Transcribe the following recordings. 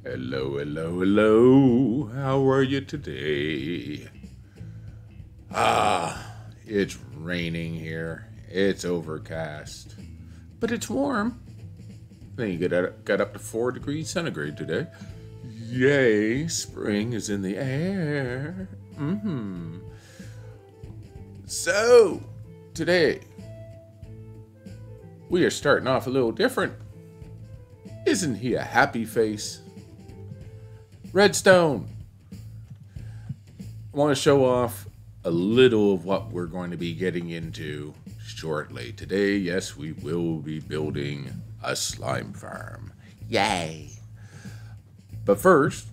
Hello, hello, hello. How are you today? It's raining here. It's overcast, but it's warm. Then you got up to 4 degrees centigrade today. Yay, spring is in the air. So, today, we are starting off a little different. Isn't he a happy face? Redstone, I want to show off a little of what we're going to be getting into shortly. Today, yes, we will be building a slime farm. Yay! But first,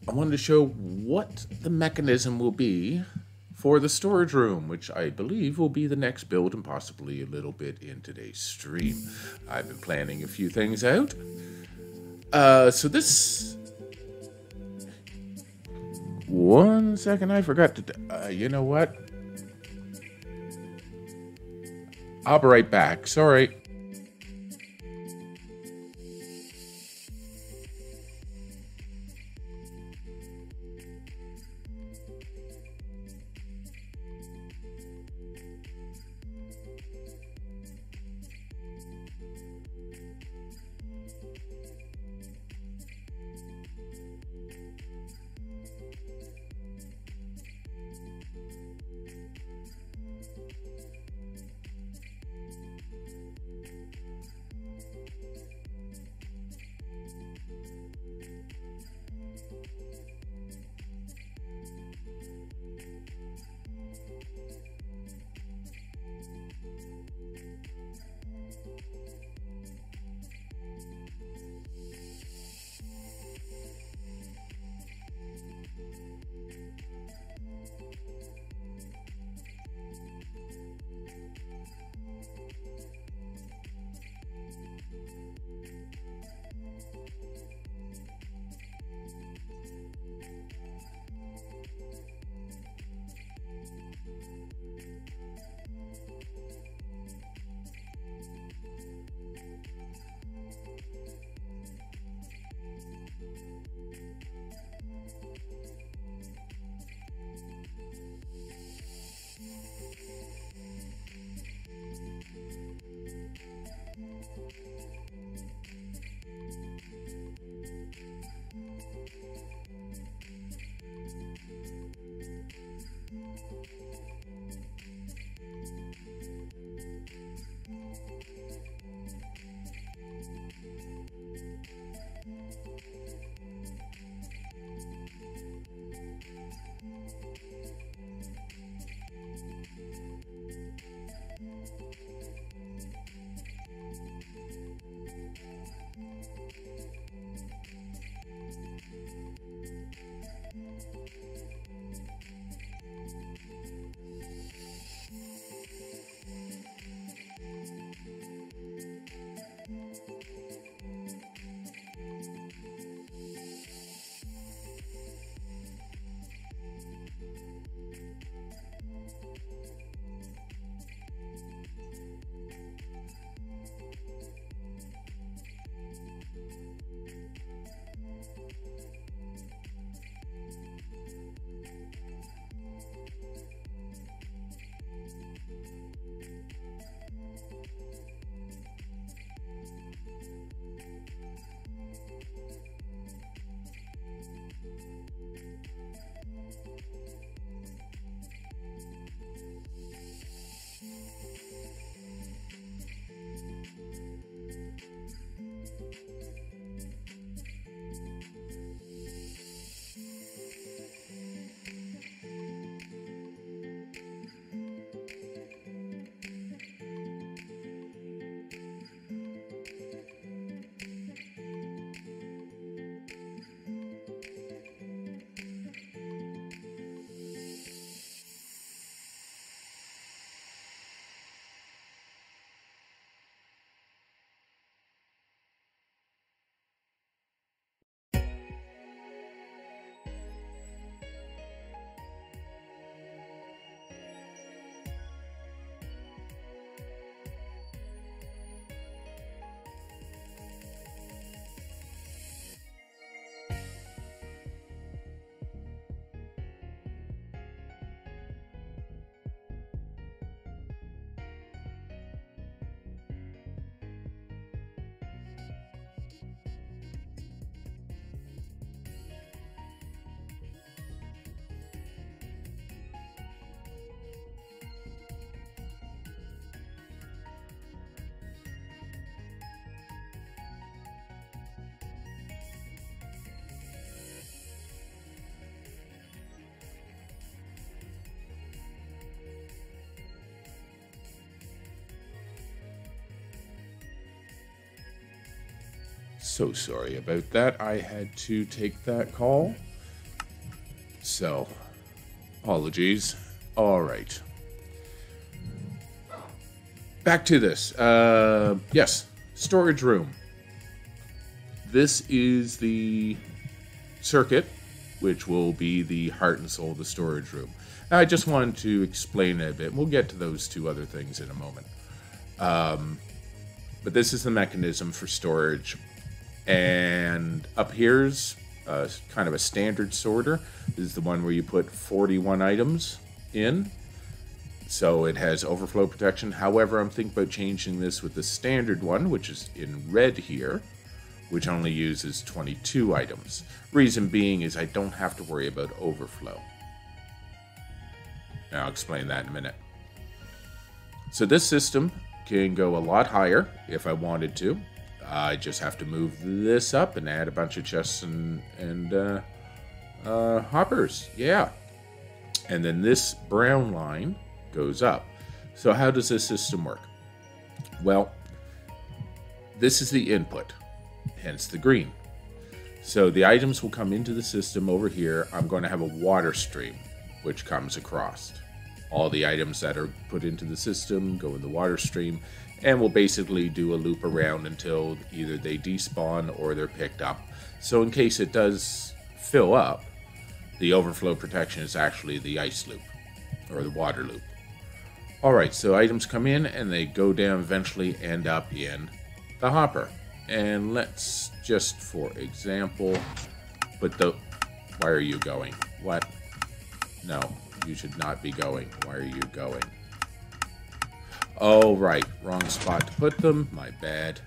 I wanted to show what the mechanism will be for the storage room, which I believe will be the next build and possibly a little bit in today's stream. I've been planning a few things out. So this... One second, I forgot to... you know what? I'll be right back. Sorry. So sorry about that. I had to take that call. So, apologies. All right. Back to this. Yes, storage room. This is the circuit, which will be the heart and soul of the storage room. Now, I just wanted to explain it a bit. We'll get to those two other things in a moment. But this is the mechanism for storage. And up here's kind of a standard sorter. This is the one where you put 41 items in. So it has overflow protection. However, I'm thinking about changing this with the standard one, which is in red here, which only uses 22 items. Reason being is I don't have to worry about overflow. Now I'll explain that in a minute. So this system can go a lot higher if I wanted to. I just have to move this up and add a bunch of chests and hoppers. Yeah. And then this brown line goes up. So how does this system work? Well, this is the input, hence the green. So the items will come into the system over here. I'm going to have a water stream which comes across. All the items that are put into the system go in the water stream, and we'll basically do a loop around until either they despawn or they're picked up. So in case it does fill up, the overflow protection is actually the ice loop or the water loop. All right, so items come in and they go down, eventually end up in the hopper. And let's just, for example, put the... Why are you going? What? No, you should not be going. Why are you going? Oh, right. Wrong spot to put them. My bad.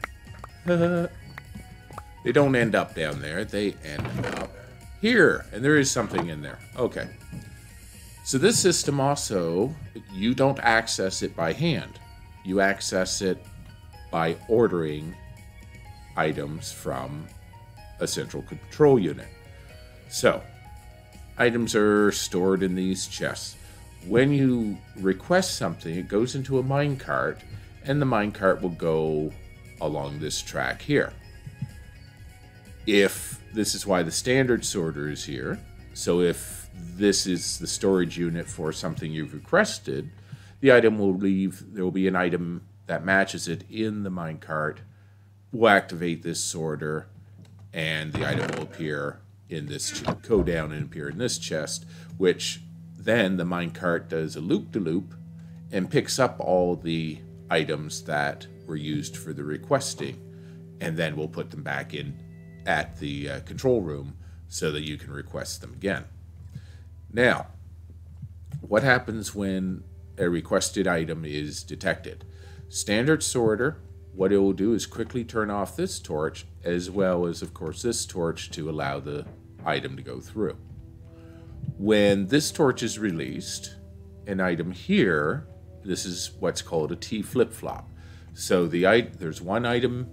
They don't end up down there. They end up here. And there is something in there. Okay. So this system also, you don't access it by hand. You access it by ordering items from a central control unit. So, items are stored in these chests. When you request something, it goes into a minecart, and the minecart will go along this track here. If this is why the standard sorter is here, so if this is the storage unit for something you've requested, the item will leave, there will be an item that matches it in the minecart. We'll activate this sorter, and the item will appear in this, go down and appear in this chest, which then the minecart does a loop-de-loop and picks up all the items that were used for the requesting, and then we'll put them back in at the control room so that you can request them again. Now, what happens when a requested item is detected? Standard sorter, what it will do is quickly turn off this torch, as well as, of course, this torch to allow the item to go through. When this torch is released, an item here, this is what's called a T flip-flop. So there's one item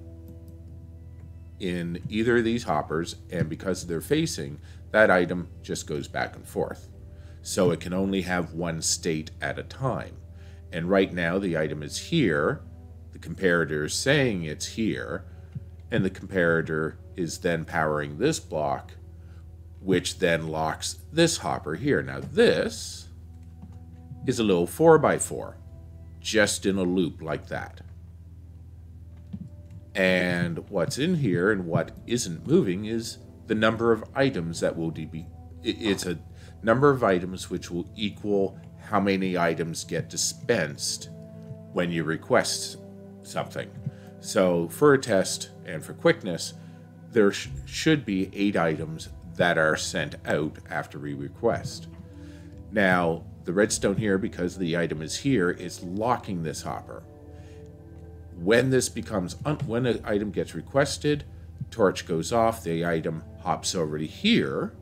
in either of these hoppers, and because they're facing, that item just goes back and forth. So it can only have one state at a time. And right now the item is here, the comparator is saying it's here, and the comparator is then powering this block, which then locks this hopper here. Now this is a little 4x4, just in a loop like that. And what's in here and what isn't moving is the number of items that will be. It's a number of items which will equal how many items get dispensed when you request something. So for a test and for quickness, there should be 8 items that are sent out after we request. Now, the redstone here, because the item is here, is locking this hopper. When this becomes, when an item gets requested, torch goes off, the item hops over to here,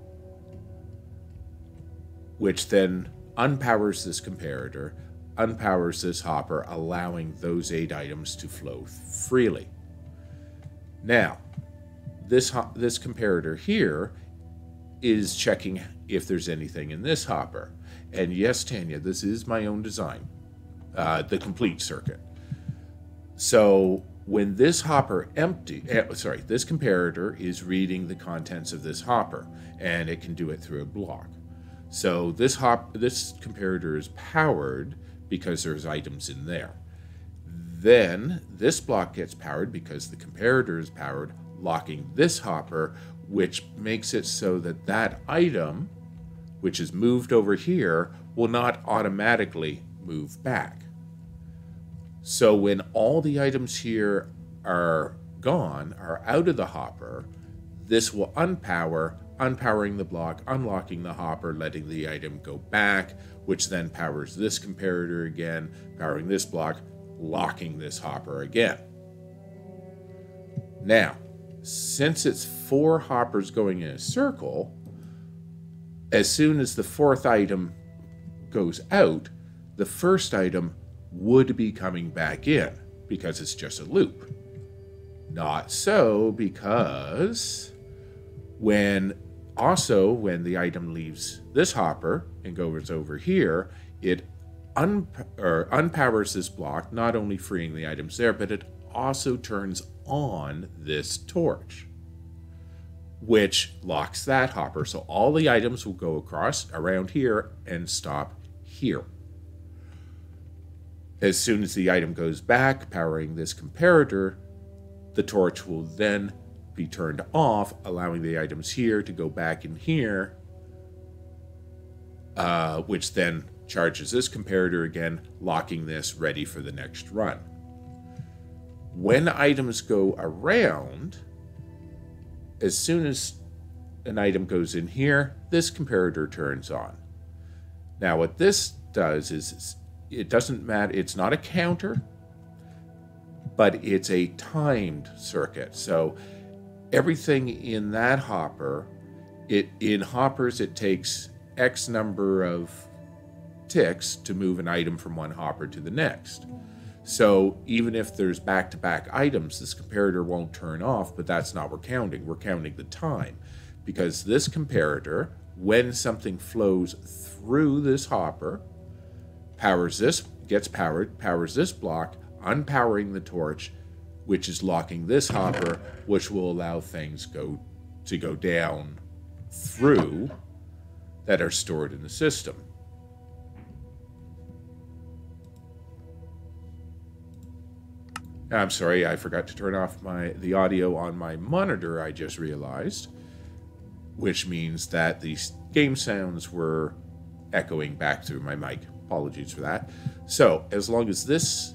which then unpowers this comparator, unpowers this hopper, allowing those 8 items to flow freely. Now, this comparator here is checking if there's anything in this hopper. And yes, Tanya, this is my own design, the complete circuit. So when this hopper this comparator is reading the contents of this hopper, and it can do it through a block. So this comparator is powered because there's items in there. Then this block gets powered because the comparator is powered, locking this hopper, which makes it so that that item, which is moved over here, will not automatically move back. So when all the items here are gone, are out of the hopper, this will unpower, unpowering the block, unlocking the hopper, letting the item go back, which then powers this comparator again, powering this block, locking this hopper again. Now, since it's 4 hoppers going in a circle, as soon as the 4th item goes out, the first item would be coming back in because it's just a loop. Not so, because when the item leaves this hopper and goes over here, it unpowers this block, not only freeing the items there, but it also turns on this torch, which locks that hopper. So all the items will go across around here and stop here. As soon as the item goes back, powering this comparator, the torch will then be turned off, allowing the items here to go back in here, which then charges this comparator again, locking this ready for the next run. When items go around, as soon as an item goes in here, this comparator turns on. Now what this does is, it doesn't matter, it's not a counter, but it's a timed circuit. So everything in that hopper, in hoppers it takes X number of ticks to move an item from one hopper to the next. So even if there's back-to-back items, this comparator won't turn off, but that's not what we're counting. We're counting the time, because this comparator, when something flows through this hopper, powers this, gets powered, powers this block, unpowering the torch, which is locking this hopper, which will allow things to go down through that are stored in the system. I'm sorry, I forgot to turn off the audio on my monitor, I just realized, which means that the game sounds were echoing back through my mic. Apologies for that. So, as long as this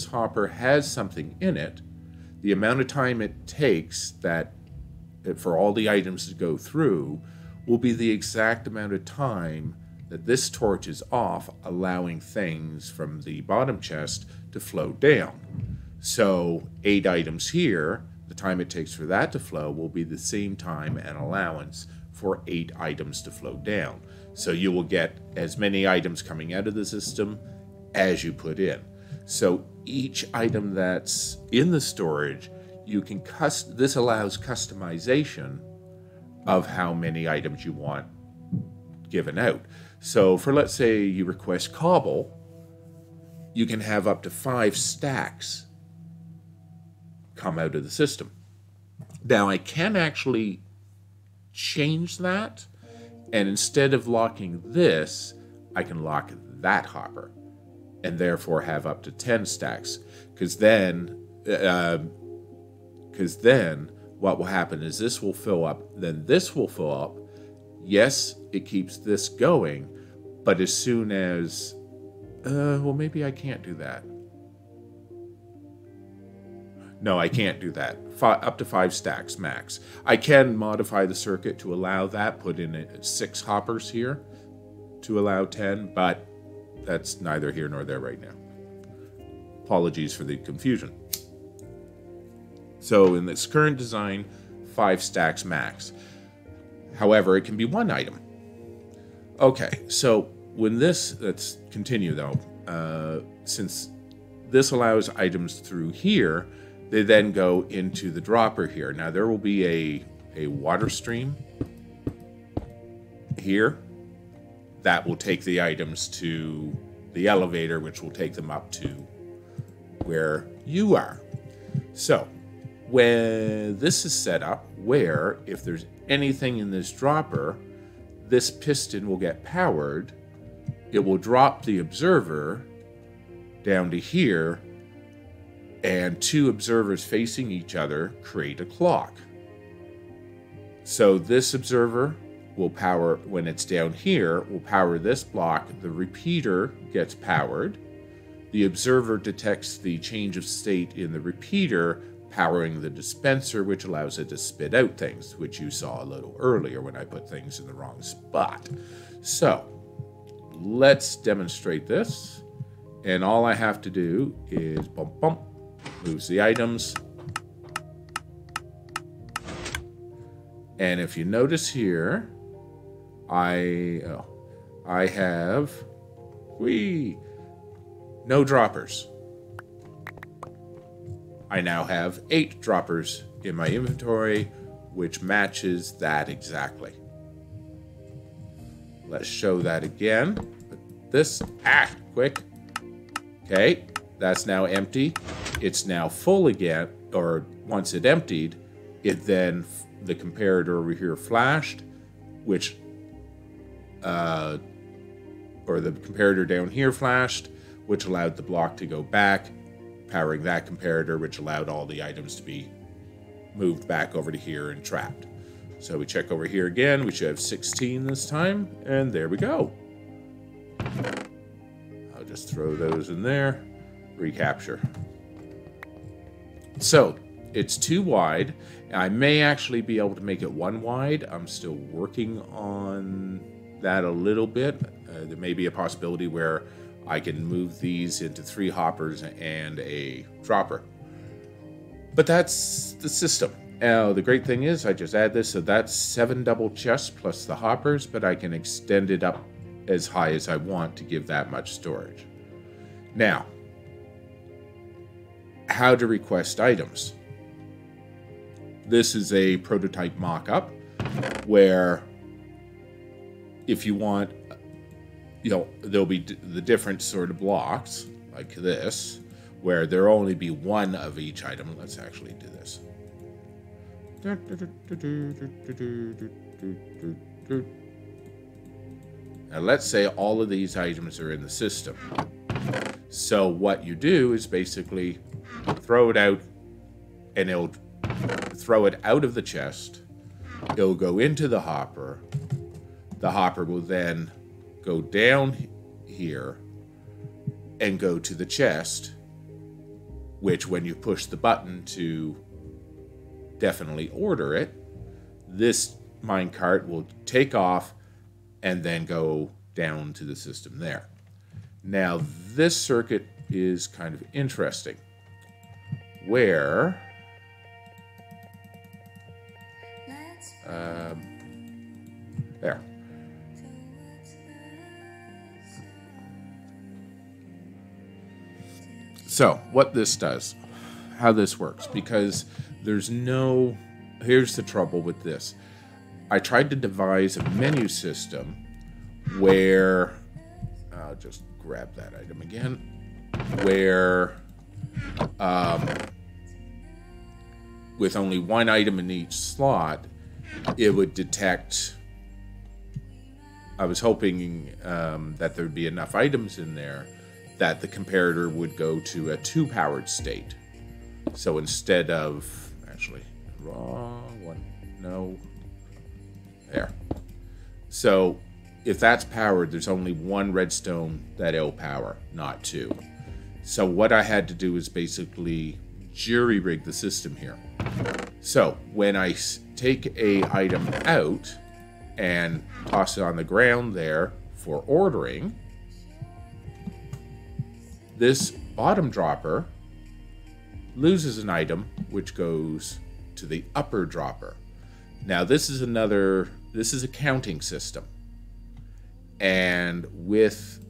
hopper has something in it, the amount of time it takes for all the items to go through will be the exact amount of time that this torch is off, allowing things from the bottom chest to flow down. So 8 items here, the time it takes for that to flow will be the same time and allowance for 8 items to flow down. So you will get as many items coming out of the system as you put in. So each item that's in the storage, this allows customization of how many items you want given out. So for, let's say you request cobble, you can have up to 5 stacks come out of the system. Now I can actually change that, and instead of locking this, I can lock that hopper and therefore have up to 10 stacks, because then what will happen is this will fill up, then this will fill up. Yes, it keeps this going, but as soon as well, maybe I can't do that. No, I can't do that. Up to 5 stacks max. I can modify the circuit to allow that, put in 6 hoppers here to allow 10, but that's neither here nor there right now. Apologies for the confusion. So in this current design, 5 stacks max. However, it can be 1 item. Okay, so let's continue though. Since this allows items through here, they then go into the dropper here. Now there will be a water stream here that will take the items to the elevator, which will take them up to where you are. So when this is set up, where if there's anything in this dropper, this piston will get powered, it will drop the observer down to here, and two observers facing each other create a clock. So this observer will power, when it's down here, will power this block. The repeater gets powered. The observer detects the change of state in the repeater, powering the dispenser, which allows it to spit out things, which you saw a little earlier when I put things in the wrong spot. So let's demonstrate this. And all I have to do is bump, bump, moves the items. And if you notice here, I have no droppers. I now have 8 droppers in my inventory, which matches that exactly. Let's show that again. Put this, quick. Okay, that's now empty. It's now full again, or once it emptied, it then, the comparator over here flashed, which, or the comparator down here flashed, which allowed the block to go back, powering that comparator, which allowed all the items to be moved back over to here and trapped. So we check over here again, we should have 16 this time, and there we go. I'll just throw those in there, recapture. So it's 2 wide. I may actually be able to make it 1 wide. I'm still working on that a little bit. There may be a possibility where I can move these into 3 hoppers and a dropper. But that's the system. Now, the great thing is I just add this, so that's 7 double chests plus the hoppers, but I can extend it up as high as I want to give that much storage. Now, how to request items. This is a prototype mock-up where if you want, there'll be the different sort of blocks like this, where there'll only be 1 of each item. Let's actually do this. Now let's say all of these items are in the system. So what you do is basically throw it out, and it'll throw it out of the chest. It'll go into the hopper. The hopper will then go down here and go to the chest, which when you push the button to definitely order it, this minecart will take off and then go down to the system there. Now this circuit is kind of interesting, where there. So what this does, how this works, because there's no, here's the trouble with this. I tried to devise a menu system where, I'll just grab that item again, where with only 1 item in each slot, it would detect, I was hoping that there would be enough items in there that the comparator would go to a 2-powered state. So instead of, actually, wrong one, no, there. So if that's powered, there's only 1 redstone that it'll power, not 2. So what I had to do is basically jury-rig the system here. So when I take a item out and toss it on the ground there for ordering, this bottom dropper loses an item, which goes to the upper dropper. Now this is a counting system. And with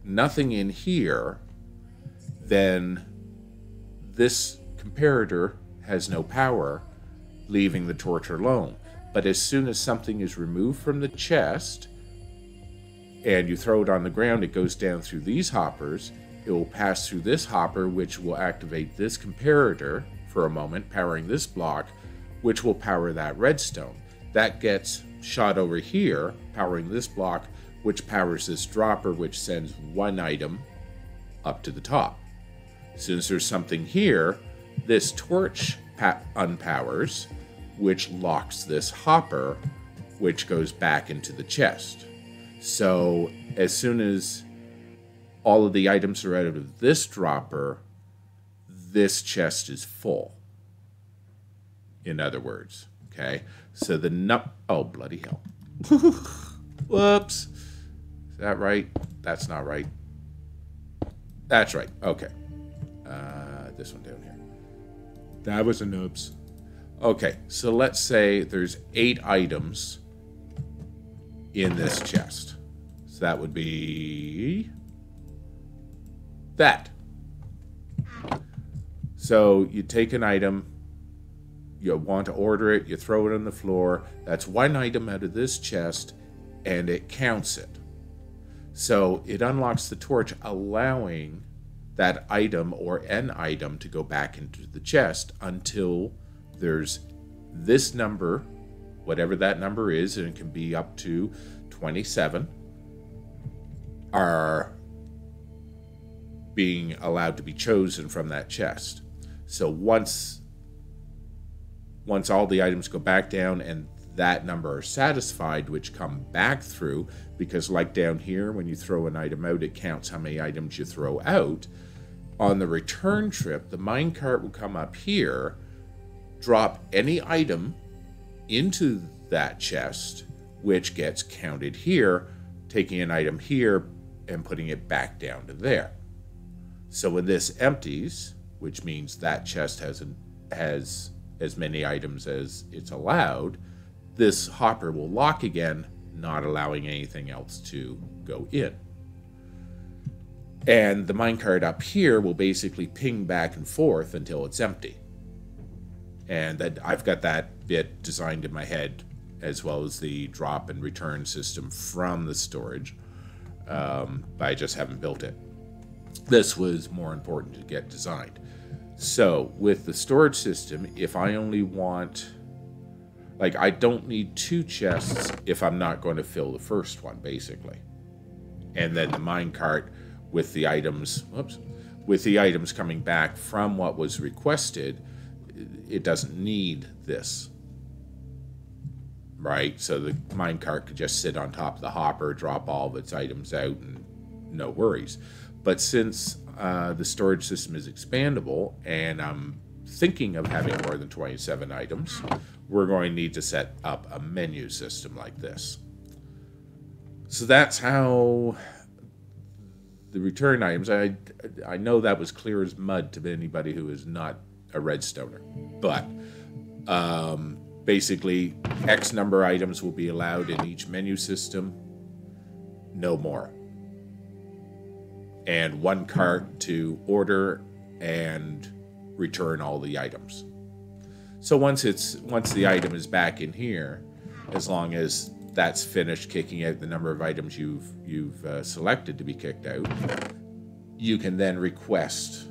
nothing in here, then this comparator has no power, leaving the torch alone. But as soon as something is removed from the chest, and you throw it on the ground, it goes down through these hoppers. It will pass through this hopper, which will activate this comparator for a moment, powering this block, which will power that redstone. That gets shot over here, powering this block, which powers this dropper, which sends one item up to the top. As soon as there's something here, this torch unpowers, which locks this hopper, which goes back into the chest. So as soon as all of the items are out of this dropper, this chest is full. In other words, okay? So oh, bloody hell. Whoops. Is that right? That's not right. That's right. Okay. This one down here. That was an oops. Okay, so let's say there's 8 items in this chest. So that would be that. So you take an item, you want to order it, you throw it on the floor. That's one item out of this chest, and it counts it. So it unlocks the torch, allowing that item or an item to go back into the chest until there's this number, whatever that number is, and it can be up to 27, are being allowed to be chosen from that chest. So once all the items go back down and that number are satisfied, which come back through, because like down here, when you throw an item out, it counts how many items you throw out. On the return trip, the minecart will come up here, drop any item into that chest, which gets counted here, taking an item here and putting it back down to there. So when this empties, which means that chest has as many items as it's allowed, this hopper will lock again, not allowing anything else to go in. And the minecart up here will basically ping back and forth until it's empty. And that I've got that bit designed in my head, as well as the drop and return system from the storage, but I just haven't built it. This was more important to get designed. So with the storage system, if I only want, like, I don't need 2 chests if I'm not going to fill the first one, basically. And then the minecart with the items, with the items coming back from what was requested, it doesn't need this, right? So the minecart could just sit on top of the hopper, drop all of its items out, and no worries. But since the storage system is expandable, and I'm thinking of having more than 27 items, we're going to need to set up a menu system like this. So that's how the return items, I know that was clear as mud to anybody who is not a redstoner, but basically X number of items will be allowed in each menu system, no more. And 1 cart to order and return all the items. So once the item is back in here, as long as that's finished kicking out the number of items you've selected to be kicked out, you can then request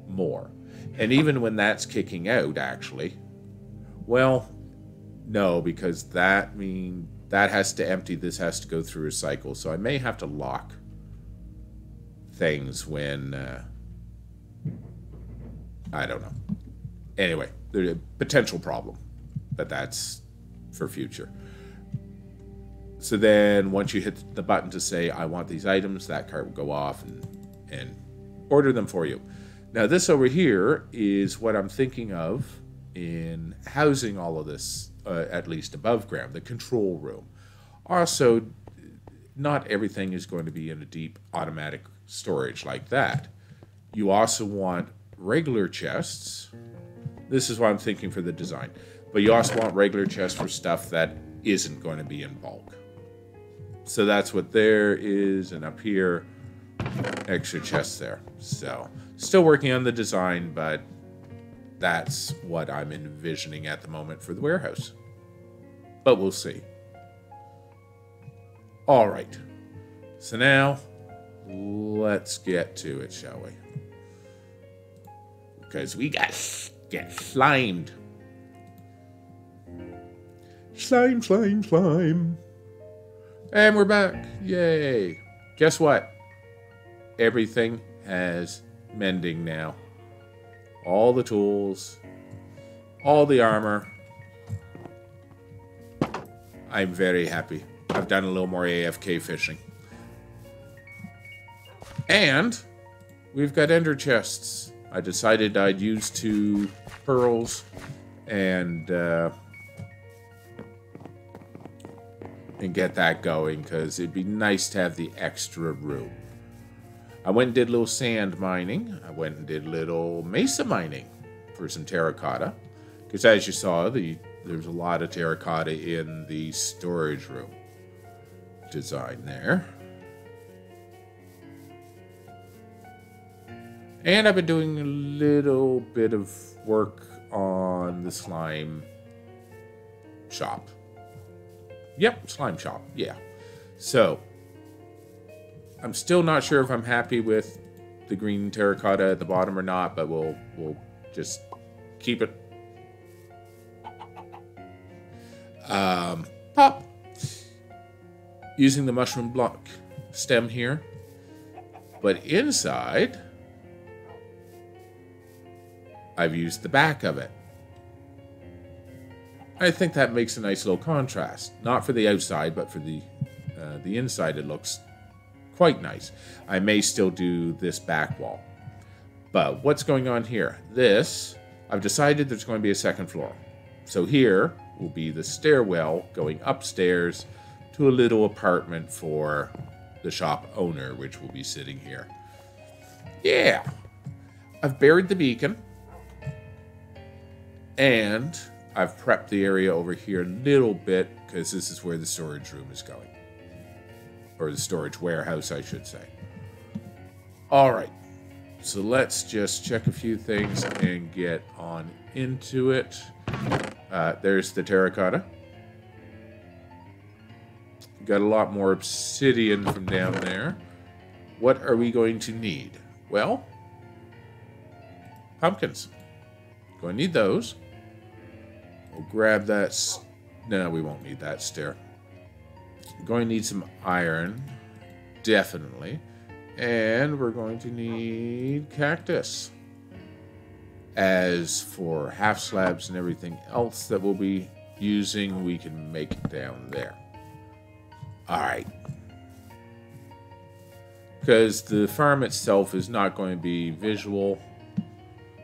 more. And even when that's kicking out, actually, well, no, because that has to empty, this has to go through a cycle. So I may have to lock things when, I don't know. Anyway, there's a potential problem, but that's for future. So then once you hit the button to say, I want these items, that cart will go off and order them for you. Now this over here is what I'm thinking of in housing all of this, at least above ground, the control room. Also, not everything is going to be in a deep automatic storage like that. You also want regular chests. This is what I'm thinking for the design. But you also want regular chests for stuff that isn't going to be in bulk. So that's what there is, and up here, extra chests there. So, still working on the design, but that's what I'm envisioning at the moment for the warehouse. But we'll see. All right. So now, let's get to it, shall we? Because we got get slimed. Slime, slime, slime. And we're back. Yay. Guess what? Everything has mending now. All the tools, all the armor. I'm very happy. I've done a little more AFK fishing. And we've got ender chests. I decided I'd use 2 pearls and get that going, because it'd be nice to have the extra room. I went and did a little sand mining. I went and did a little mesa mining for some terracotta, because as you saw, there's a lot of terracotta in the storage room design there. And I've been doing a little bit of work on the slime shop. Yep, slime shop, yeah. So, I'm still not sure if I'm happy with the green terracotta at the bottom or not, but we'll just keep it. Pop. Using the mushroom block stem here. But inside, I've used the back of it. I think that makes a nice little contrast. Not for the outside, but for the inside, it looks quite nice. I may still do this back wall. But what's going on here? I've decided there's going to be a second floor. So here will be the stairwell going upstairs to a little apartment for the shop owner, which will be sitting here. Yeah. I've buried the beacon. And I've prepped the area over here a little bit, because this is where the storage room is going. Or the storage warehouse, I should say. Alright, so let's just check a few things and get on into it. There's the terracotta. Got a lot more obsidian from down there. What are we going to need? Well, pumpkins. Going to need those. We'll grab that. No, we won't need that stair. Going to need some iron. Definitely. And we're going to need cactus. As for half slabs and everything else that we'll be using, we can make it down there. Alright. Because the farm itself is not going to be visual.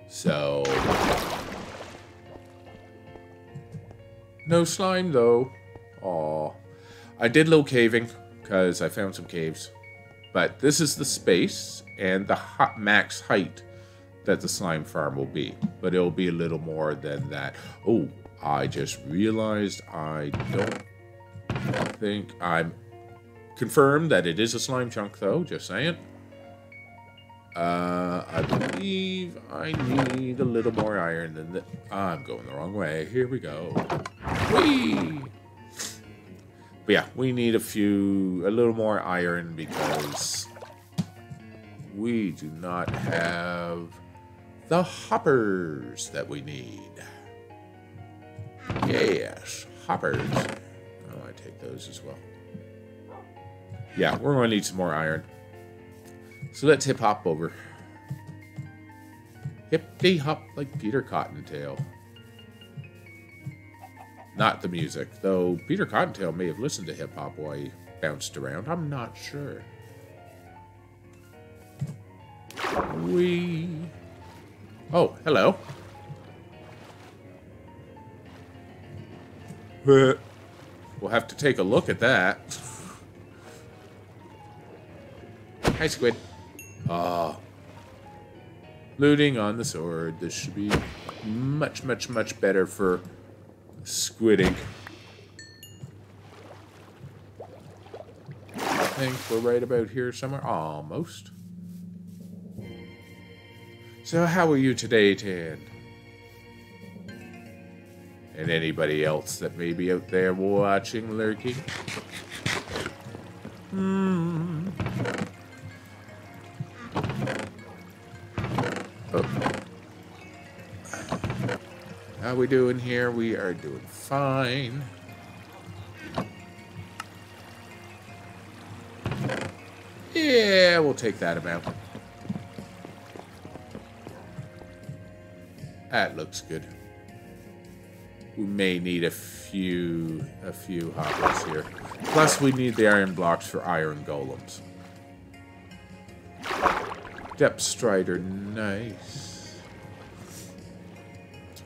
So... no slime, though. Aw. I did a little caving, because I found some caves. But this is the space and the max height that the slime farm will be. But it'll be a little more than that. Oh, I just realized I don't think I'm... confirmed that it is a slime chunk, though. Just saying. I believe I need a little more iron than that. I'm going the wrong way. Here we go. Whee! But yeah, we need a little more iron, because we do not have the hoppers that we need. Yes, hoppers. Oh, I take those as well. Yeah, we're going to need some more iron. So let's hip-hop over. Hip-de-hop like Peter Cottontail. Not the music, though Peter Cottontail may have listened to hip-hop while he bounced around. I'm not sure. Oh, hello. We'll have to take a look at that. Hi, squid. Looting on the sword. This should be much, much, much better for squidding. I think we're right about here somewhere. Almost. So how are you today, Tan? And anybody else that may be out there watching, lurking? Oh. How we doing here? We are doing fine. Yeah, we'll take that amount. That looks good. We may need a few hoppers here. Plus, we need the iron blocks for iron golems. Depth Strider, nice.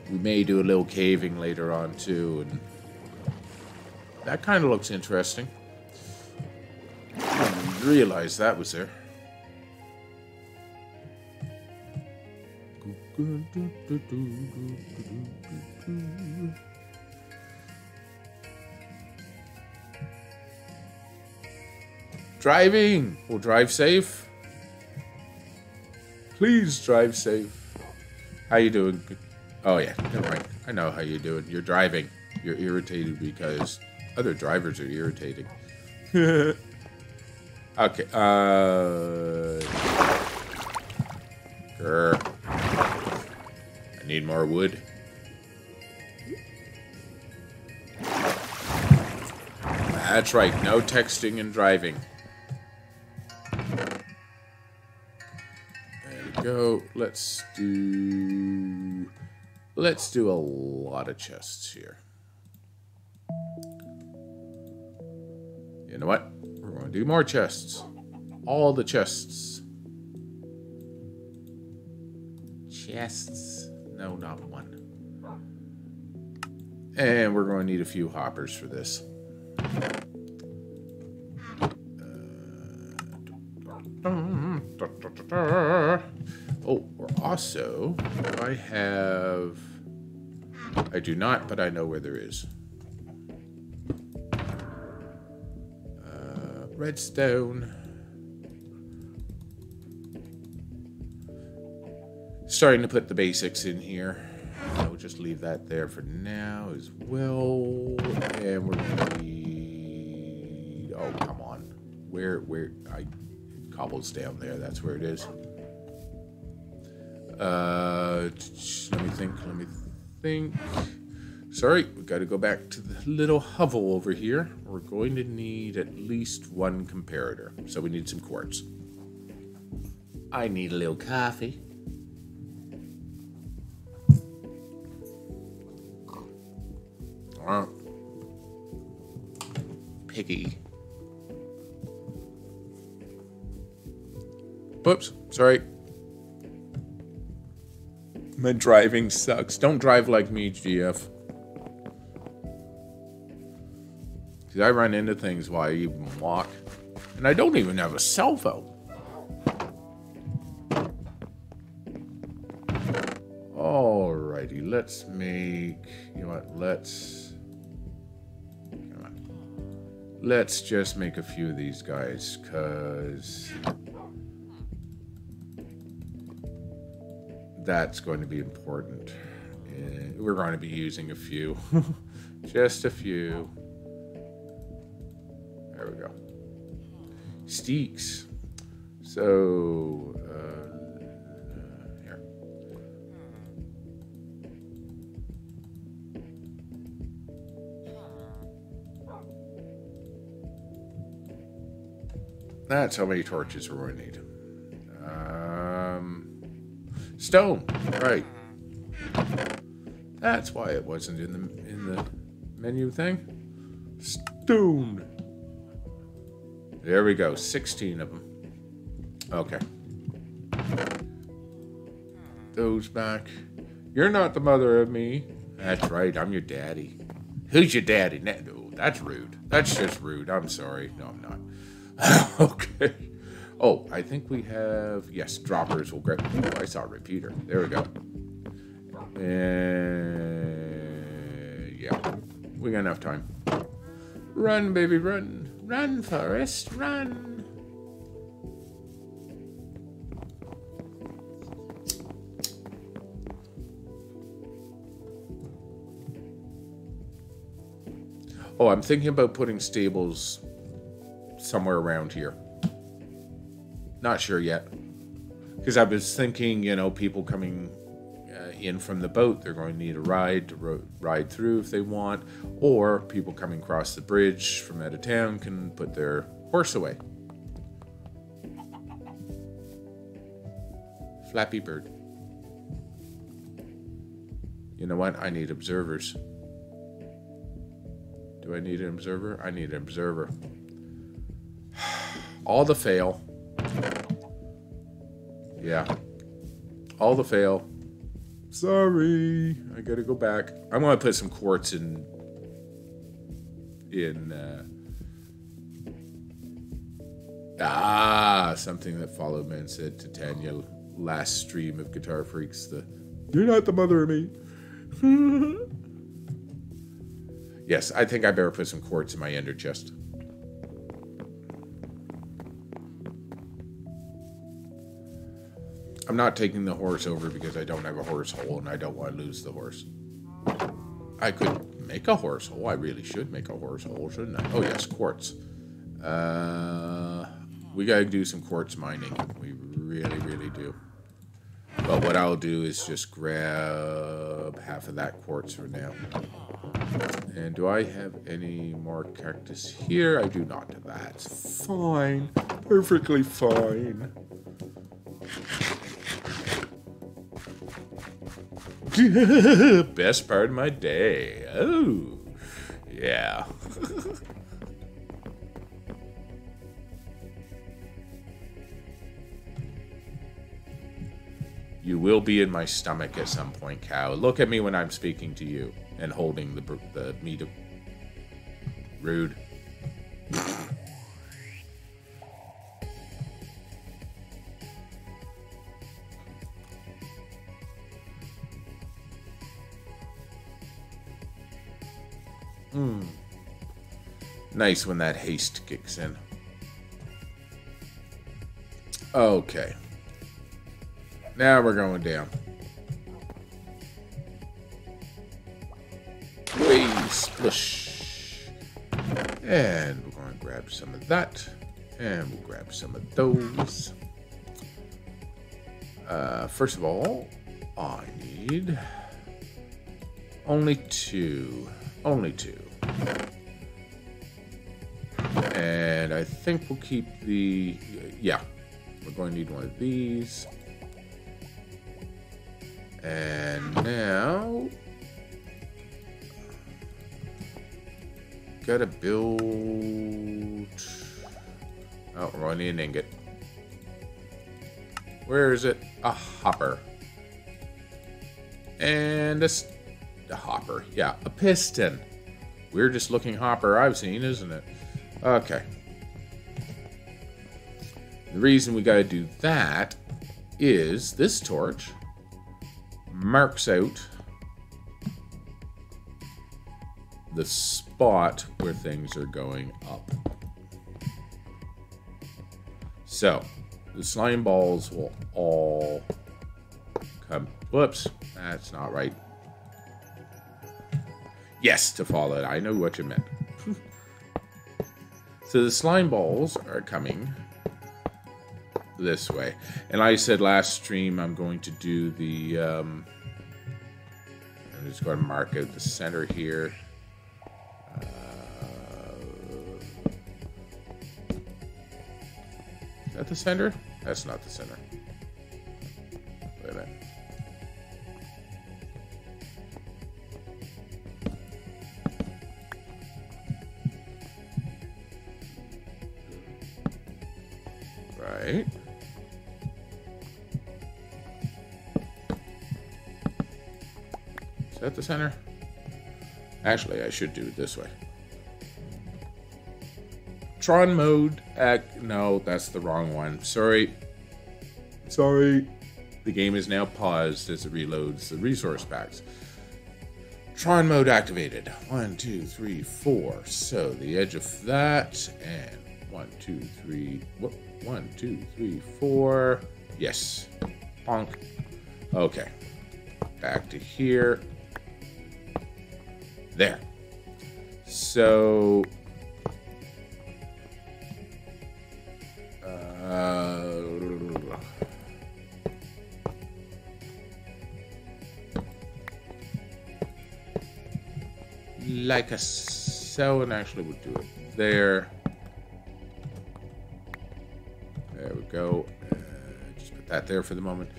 We may do a little caving later on too, and that kind of looks interesting. I didn't realize that was there. Driving! We'll drive safe. Please drive safe. How you doing? Oh yeah, never mind. I know how you doing. You're driving. You're irritated because other drivers are irritating. Okay. Grr. I need more wood. That's right. No texting and driving. Go. Let's do a lot of chests here. You know what? We're going to do more chests. All the chests. Chests. No, not one. And we're going to need a few hoppers for this. Oh, or also, I do not, but I know where there is. Redstone. Starting to put the basics in here. We'll just leave that there for now as well. And we're going to need... Oh, come on. Where... Cobbles down there. That's where it is. Let me think. Sorry, we got to go back to the little hovel over here. We're going to need at least one comparator. So we need some quartz. I need a little coffee. Piggy. Whoops, sorry. My driving sucks. Don't drive like me, GF. Because I run into things while I even walk. And I don't even have a cell phone. Alrighty, let's make... You know what, let's just make a few of these guys, because... That's going to be important. We're going to be using a few. Just a few. There we go. Steaks. So, here. That's how many torches we're going to need. Stone, right? That's why it wasn't in the menu thing. Stone. There we go. 16 of them. Okay. Those back. You're not the mother of me. That's right. I'm your daddy. Who's your daddy? No, that's rude. That's just rude. I'm sorry. No, I'm not. Okay. Oh, I think we have... Yes, droppers will grab... Ooh, I saw a repeater. There we go. And... Yeah. We got enough time. Run, baby, run. Run, Forrest, run. Oh, I'm thinking about putting stables somewhere around here. Not sure yet. Because I was thinking, you know, people coming in from the boat, they're going to need a ride to ride through if they want. Or people coming across the bridge from out of town can put their horse away. Flappy Bird. You know what? I need observers. Do I need an observer? I need an observer. All the fail. Yeah. All the fail. Sorry. I gotta go back. I'm gonna put some quartz in something that Follow Man said to Tanya last stream of Guitar Freaks. You're not the mother of me. Yes, I think I better put some quartz in my ender chest. I'm not taking the horse over because I don't have a horse hole and I don't want to lose the horse. I could make a horse hole. I really should make a horse hole, shouldn't I? Oh yes, quartz. We gotta do some quartz mining. We really, really do. But what I'll do is just grab half of that quartz for now. And do I have any more cactus here? I do not. That's fine. Perfectly fine. Best part of my day. Oh, yeah. You will be in my stomach at some point, cow. Look at me when I'm speaking to you and holding the meat. Rude. Nice when that haste kicks in. Okay. Now we're going down. Whee, splish. And we're going to grab some of that. And we'll grab some of those. First of all, I need only two. Only two. And I think we'll keep the... Yeah. We're going to need one of these. And now... Gotta build... Oh, we're going to need an ingot. Where is it? A hopper. And a hopper. Yeah, a piston. Weirdest looking hopper I've seen, isn't it? Okay. The reason we gotta do that is this torch marks out the spot where things are going up. So, the slime balls will all come... Whoops, that's not right. Yes, to follow it. I know what you meant. So the slime balls are coming this way. And like I said last stream, I'm going to do the... I'm just going to mark out the center here. Is that the center? That's not the center. Wait a minute. Right. Is that the center? Actually, I should do it this way. Tron mode. No, that's the wrong one. Sorry. Sorry. The game is now paused as it reloads the resource packs. Tron mode activated. 1, 2, 3, 4. So the edge of that and 1, 2, 3. 1, 2, 3, 4. Yes. Bonk. Okay. Back to here. There. So like so, and actually we'll do it there. There we go. Just put that there for the moment.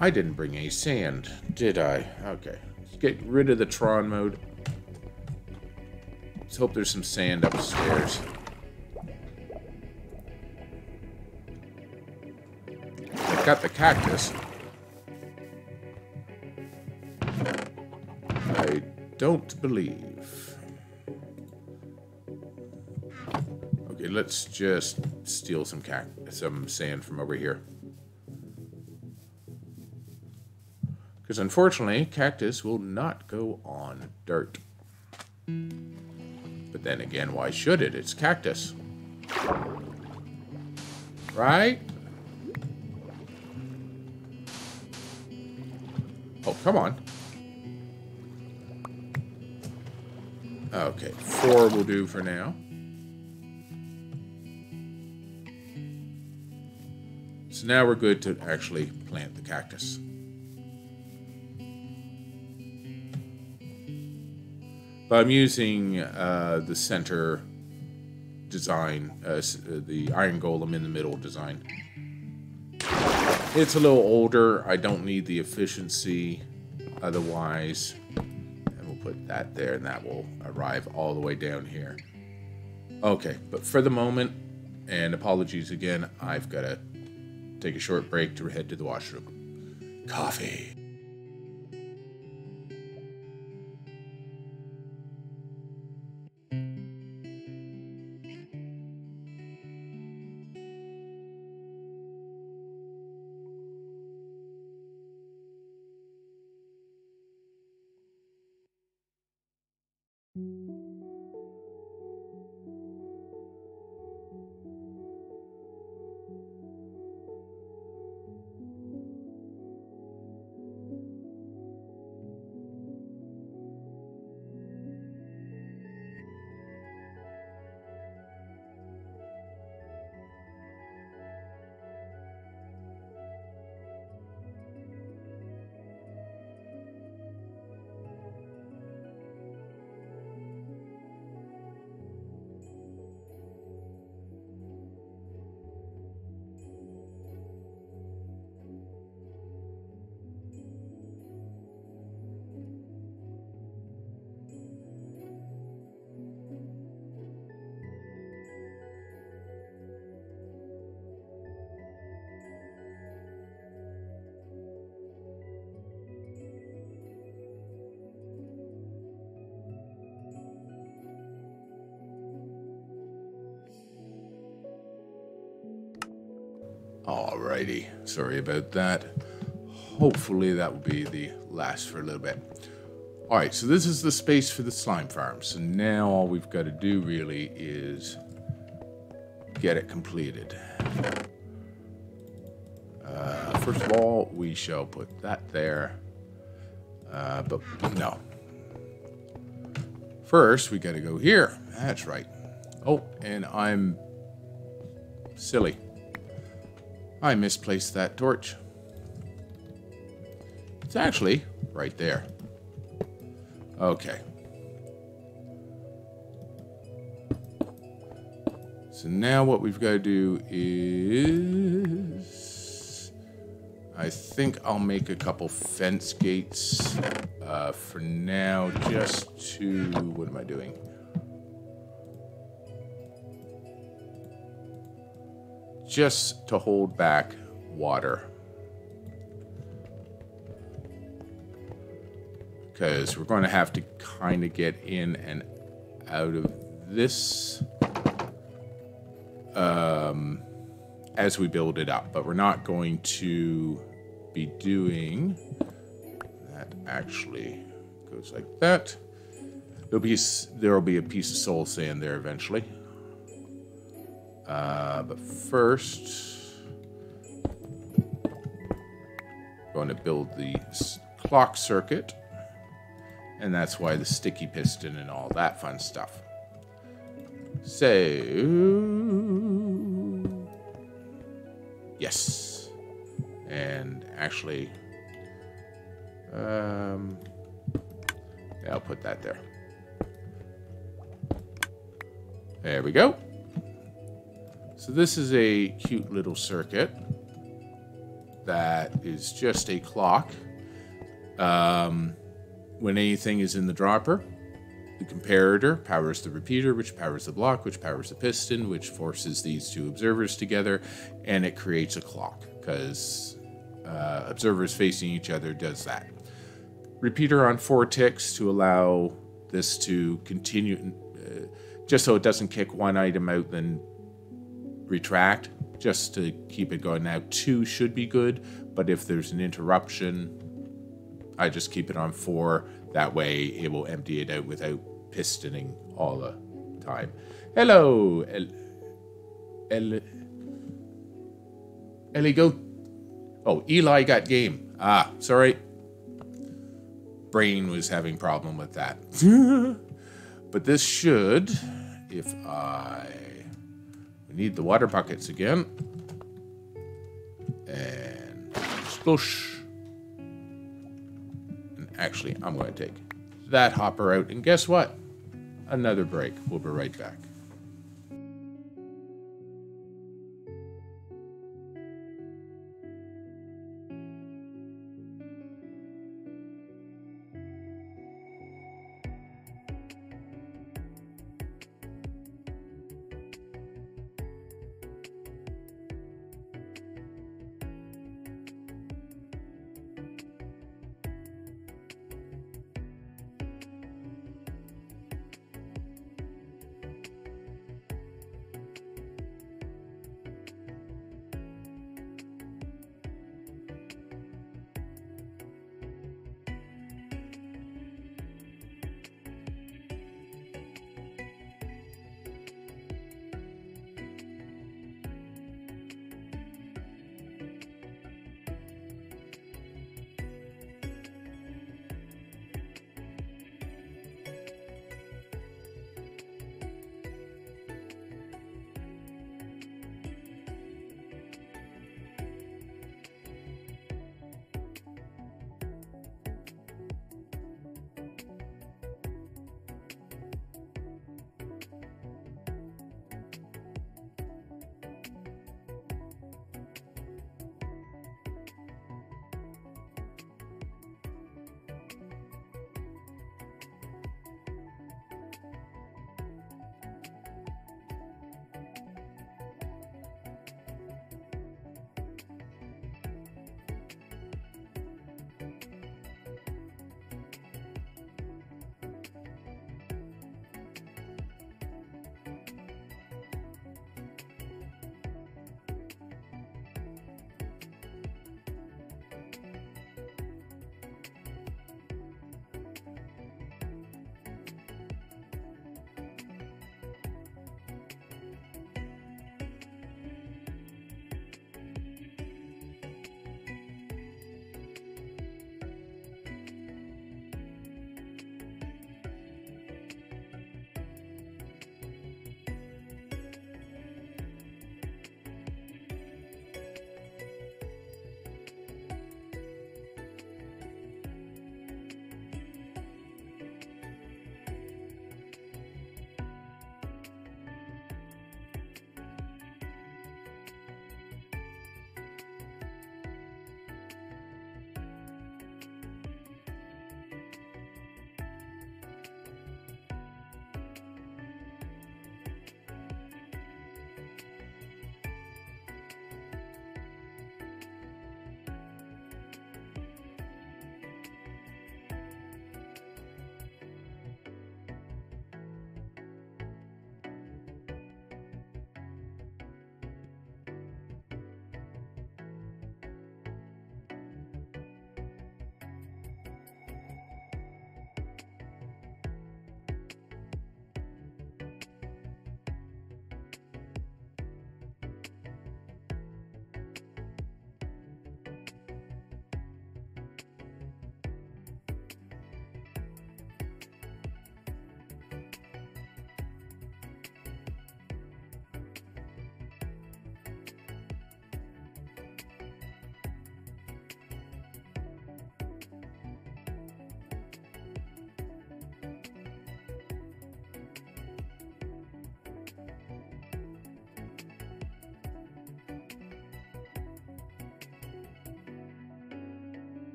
I didn't bring any sand, did I? Okay. Let's get rid of the Tron mode. Let's hope there's some sand upstairs. I've got the cactus. I don't believe. Okay, let's just steal some sand from over here. Because unfortunately, cactus will not go on dirt. But then again, why should it? It's cactus. Right? Oh, come on. Okay, 4 will do for now. So now we're good to actually plant the cactus. But I'm using the center design, the iron golem in the middle design. It's a little older. I don't need the efficiency otherwise. And we'll put that there, and that will arrive all the way down here. Okay, but for the moment, and apologies again, I've got to take a short break to head to the washroom. Coffee. Alrighty, sorry about that. Hopefully that will be the last for a little bit. Alright, so this is the space for the slime farm. So now all we've got to do really is get it completed. First of all, we shall put that there. But no. First, we got to go here. That's right. Oh, and I'm silly. I misplaced that torch. It's actually right there. Okay. So now what we've got to do is... I think I'll make a couple fence gates for now, just to... What am I doing? Just to hold back water. Because we're going to have to kind of get in and out of this as we build it up. But we're not going to be doing that. Actually goes like that. There will be a piece of soul sand there eventually. But first, I'm going to build the clock circuit, and that's why the sticky piston and all that fun stuff. So, yes, and actually, I'll put that there. There we go. So this is a cute little circuit that is just a clock. When anything is in the dropper, the comparator powers the repeater, which powers the block, which powers the piston, which forces these two observers together, and it creates a clock, because observers facing each other does that. Repeater on 4 ticks to allow this to continue, just so it doesn't kick one item out, then retract, just to keep it going. Now 2 should be good, but if there's an interruption, I just keep it on 4. That way it will empty it out without pistoning all the time. Hello, Ellie go. Oh, Eli got game. Ah, sorry. Brain was having problem with that. But this should, if we need the water buckets again. And splosh. And actually, I'm going to take that hopper out. And guess what? Another break. We'll be right back.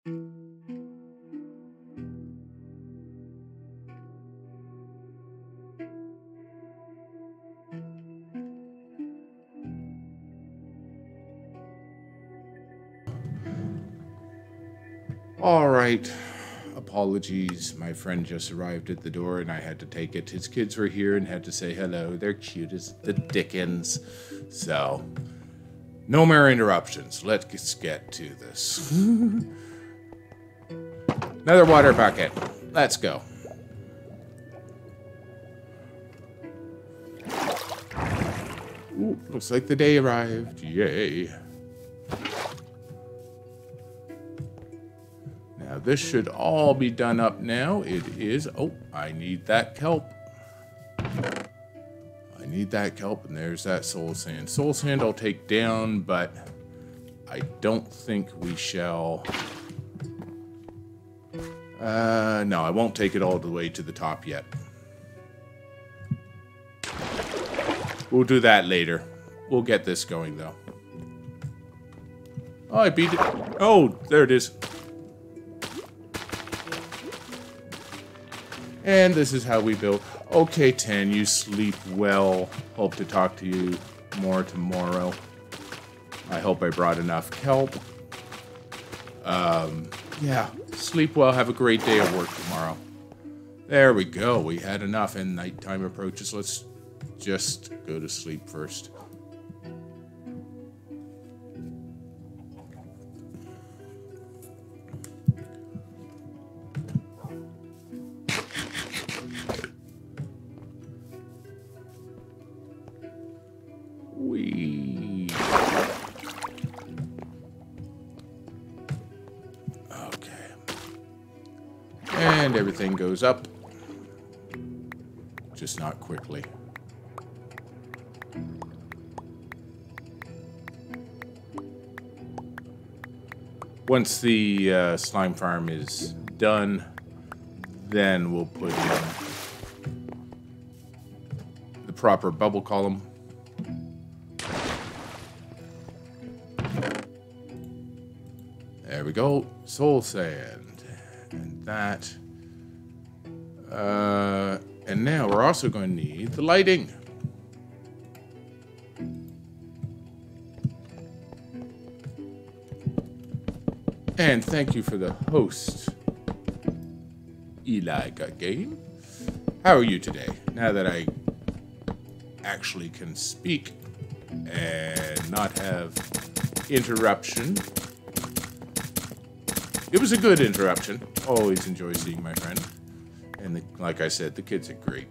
All right. Apologies. My friend just arrived at the door and I had to take it. His kids were here and had to say hello. They're cute as the dickens. So, no more interruptions. Let's get to this. Another water bucket. Let's go. Ooh, looks like the day arrived. Yay. Now, this should all be done up now. It is. Oh, I need that kelp. I need that kelp, and there's that soul sand. Soul sand I'll take down, but I don't think we shall. No, I won't take it all the way to the top yet. We'll do that later. We'll get this going, though. Oh, I beat it. Oh, there it is. And this is how we build. Okay, 10, you sleep well. Hope to talk to you more tomorrow. I hope I brought enough kelp. Yeah, sleep well. Have a great day at work tomorrow. There we go. We had enough, and nighttime approaches. Let's just go to sleep first. And everything goes up, just not quickly. Once the slime farm is done, then we'll put in the proper bubble column. There we go, soul sand, and that. And now we're also going to need the lighting. And thank you for the host, Eli Got Game. How are you today? Now that I actually can speak and not have interruption. It was a good interruption. Always enjoy seeing my friend. And like I said, the kids are great.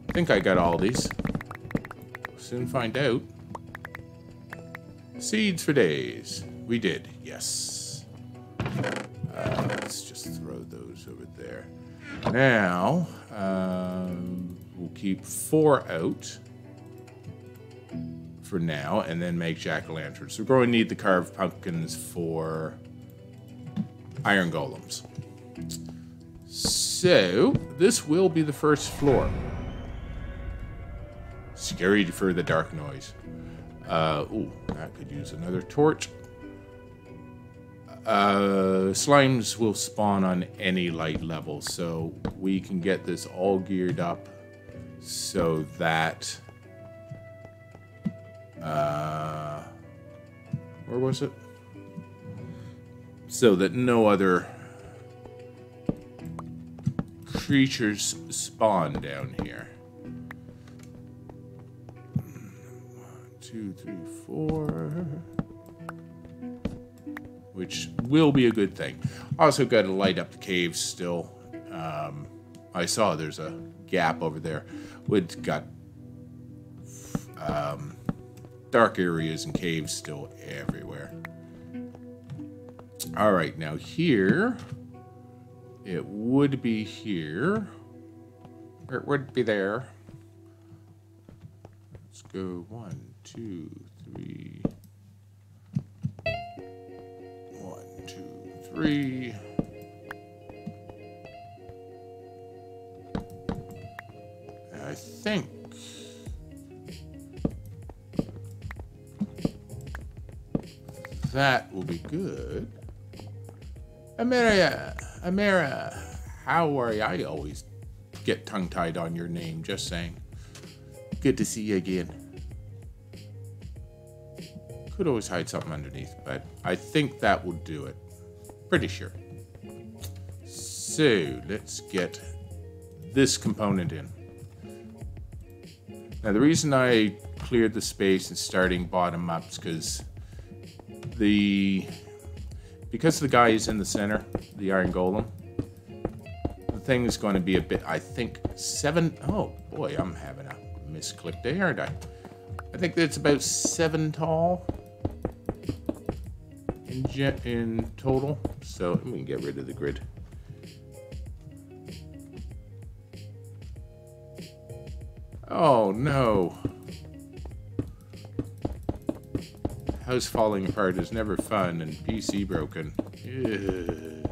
I think I got all these. Soon find out. Seeds for days. We did, yes. Let's just throw those over there. Now, we'll keep 4 out for now, and then make jack-o'-lanterns. We're going to need the carved pumpkins for iron golems. So, this will be the first floor. Scary for the dark noise. Ooh, that could use another torch. Slimes will spawn on any light level, so we can get this all geared up so that... where was it? So that no other creatures spawn down here. 1, 2, 3, 4. Which will be a good thing. Also got to light up the caves still. I saw there's a gap over there. It's got dark areas and caves still everywhere. All right, now here, it would be here. Or it would be there. Let's go 1, 2, 3. 1, 2, 3. I think that will be good. Amira, how are you? I always get tongue-tied on your name, just saying. Good to see you again. Could always hide something underneath, but I think that will do it. Pretty sure. So, let's get this component in. Now, the reason I cleared the space and starting bottom up is because the guy is in the center, the Iron Golem, the thing is going to be a bit, I think, 7... Oh, boy, I'm having a misclick day, aren't I? I think it's about 7 tall in total. So, we can get rid of the grid. Oh, no. House falling apart is never fun, and PC broken. Ugh.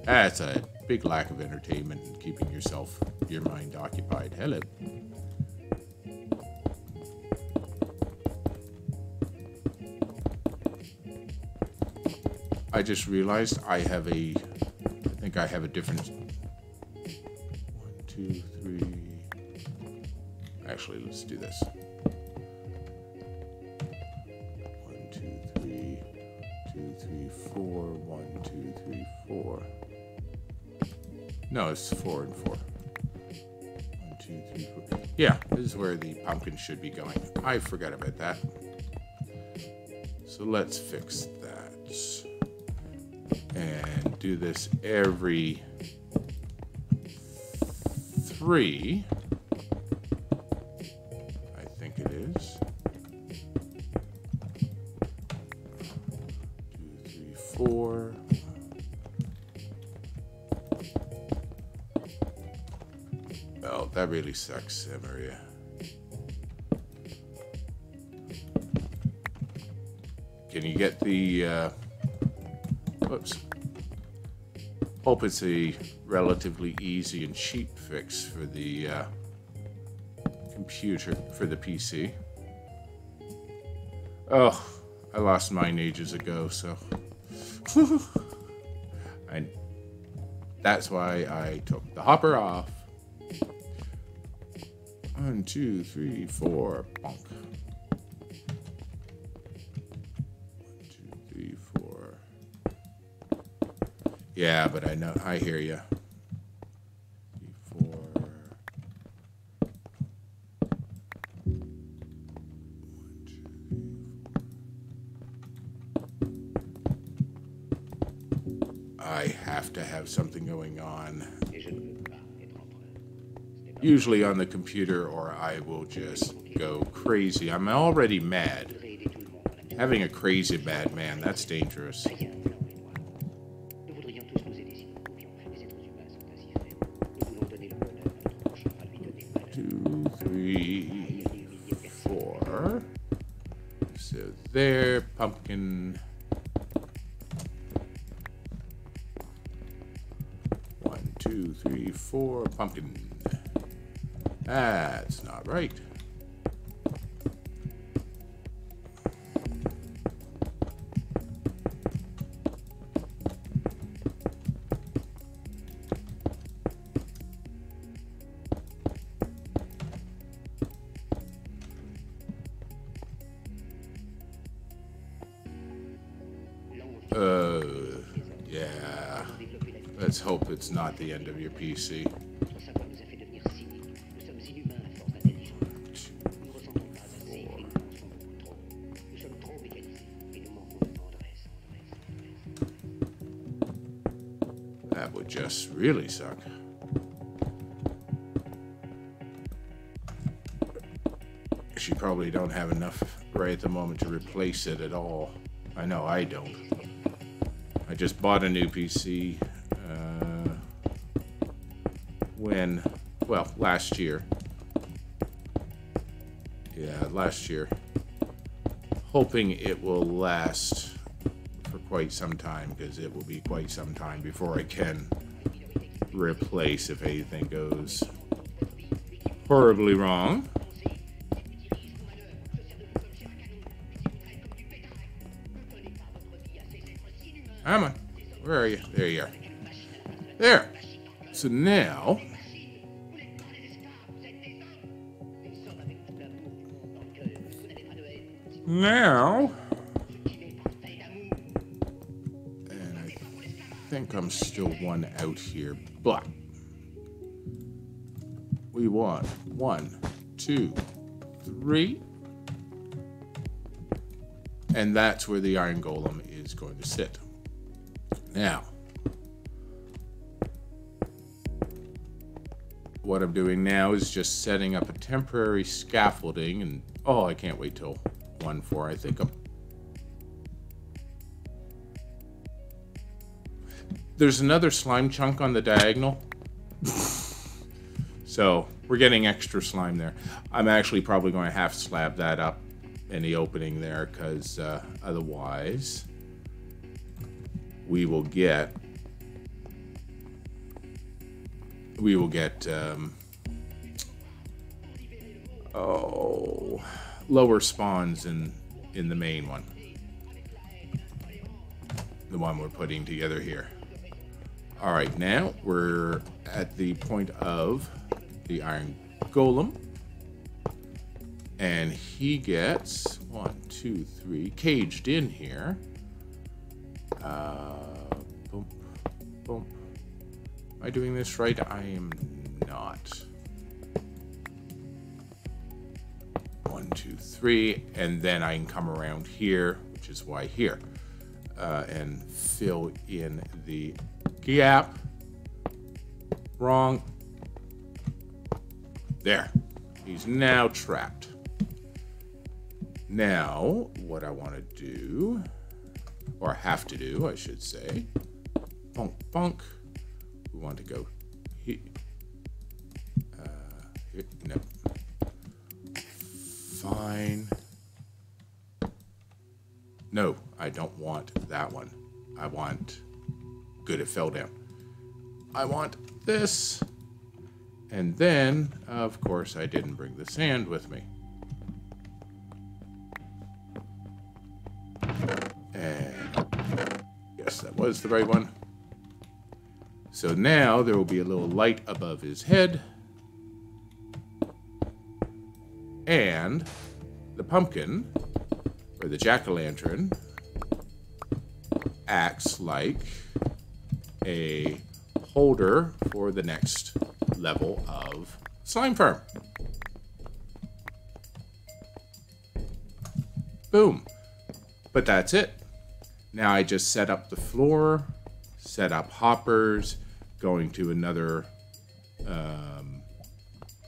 That's a big lack of entertainment and keeping your mind occupied. Hello. I just realized I think I have a different... 1, 2, 3... Actually, let's do this. 1, 2, 3, 2, 3, 4, 1, 2, 3, 4. No, it's 4 and 4. 1, 2, 3, 4. Yeah, this is where the pumpkin should be going. I forgot about that. So let's fix that. And do this every 3. I think it is. 2, 3, 4. Oh, that really sucks, Maria. Can you get the... Whoops. Hope it's a relatively easy and cheap fix for the computer, for the PC. Oh, I lost mine ages ago, so... and that's why I took the hopper off. 1, 2, 3, 4, bonk. 1, 2, 3, 4. Yeah, but I know, I hear you. 3, 4. 1, 2, 3, 4. I have to have something going on. Usually on the computer, or I will just go crazy. I'm already mad. Having a crazy bad man, that's dangerous. 2, 3, 4. So there, pumpkin. 1, 2, 3, 4, pumpkin. That's not right. Yeah. Let's hope it's not the end of your PC. That would just really suck. She probably don't have enough right at the moment to replace it at all. I know I don't. I just bought a new PC last year. Yeah, last year. Hoping it will last for quite some time, because it will be quite some time before I can replace if anything goes horribly wrong. Come on. Where are you? There you are. There. So now... Now... And I think I'm still one out here, but... We want 1, 2, 3... And that's where the Iron Golem is going to sit. Now, what I'm doing now is just setting up a temporary scaffolding, and oh, I can't wait till 1-4. I think there's another slime chunk on the diagonal. So we're getting extra slime there. I'm actually probably going to half slab that up in the opening there, because otherwise we will get lower spawns in the main one, the one we're putting together here. All right, now we're at the point of the Iron Golem. And he gets 1, 2, 3 caged in here. Boom, boom. Am I doing this right? I am not. 1, 2, 3, and then I can come around here, which is why here, and fill in the gap. Wrong. There. He's now trapped. Now, what I want to do, or have to do, I should say, bonk, bonk. We want to go here. No. Fine. No, I don't want that one. I want... Good, it fell down. I want this. And then, of course, I didn't bring the sand with me. And yes, that was the right one. So now there will be a little light above his head. And the pumpkin, or the jack-o'-lantern, acts like a holder for the next level of Slime Farm. Boom. But that's it. Now I just set up the floor, set up hoppers, going to another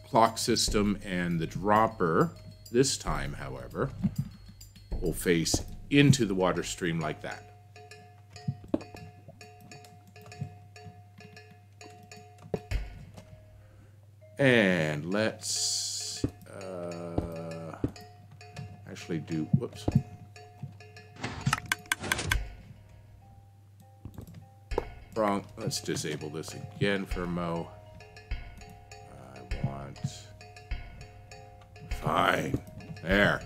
clock system, and the dropper, this time, however, will face into the water stream like that. And let's actually do, whoops. Wrong. Let's disable this again for Mo. I want... Fine. There.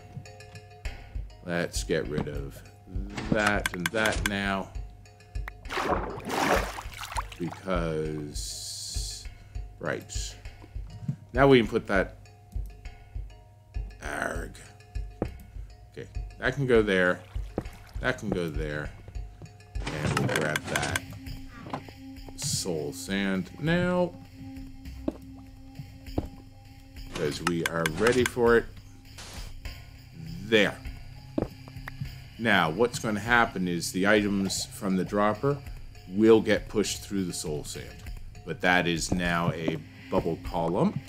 Let's get rid of that and that now. Because... Right. Now we can put that... Arg. Okay. That can go there. That can go there. And we'll grab that. Soul sand now, because we are ready for it. There. Now what's going to happen is the items from the dropper will get pushed through the soul sand, but that is now a bubble column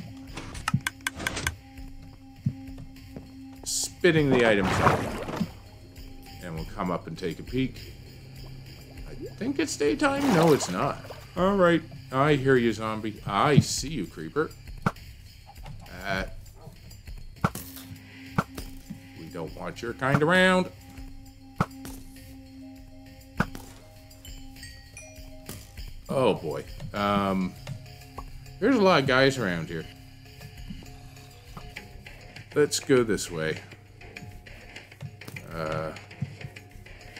spitting the items out, and we'll come up and take a peek. I think it's daytime. No, it's not. All right, I hear you, zombie. I see you, creeper. We don't want your kind around. Oh, boy. There's a lot of guys around here. Let's go this way.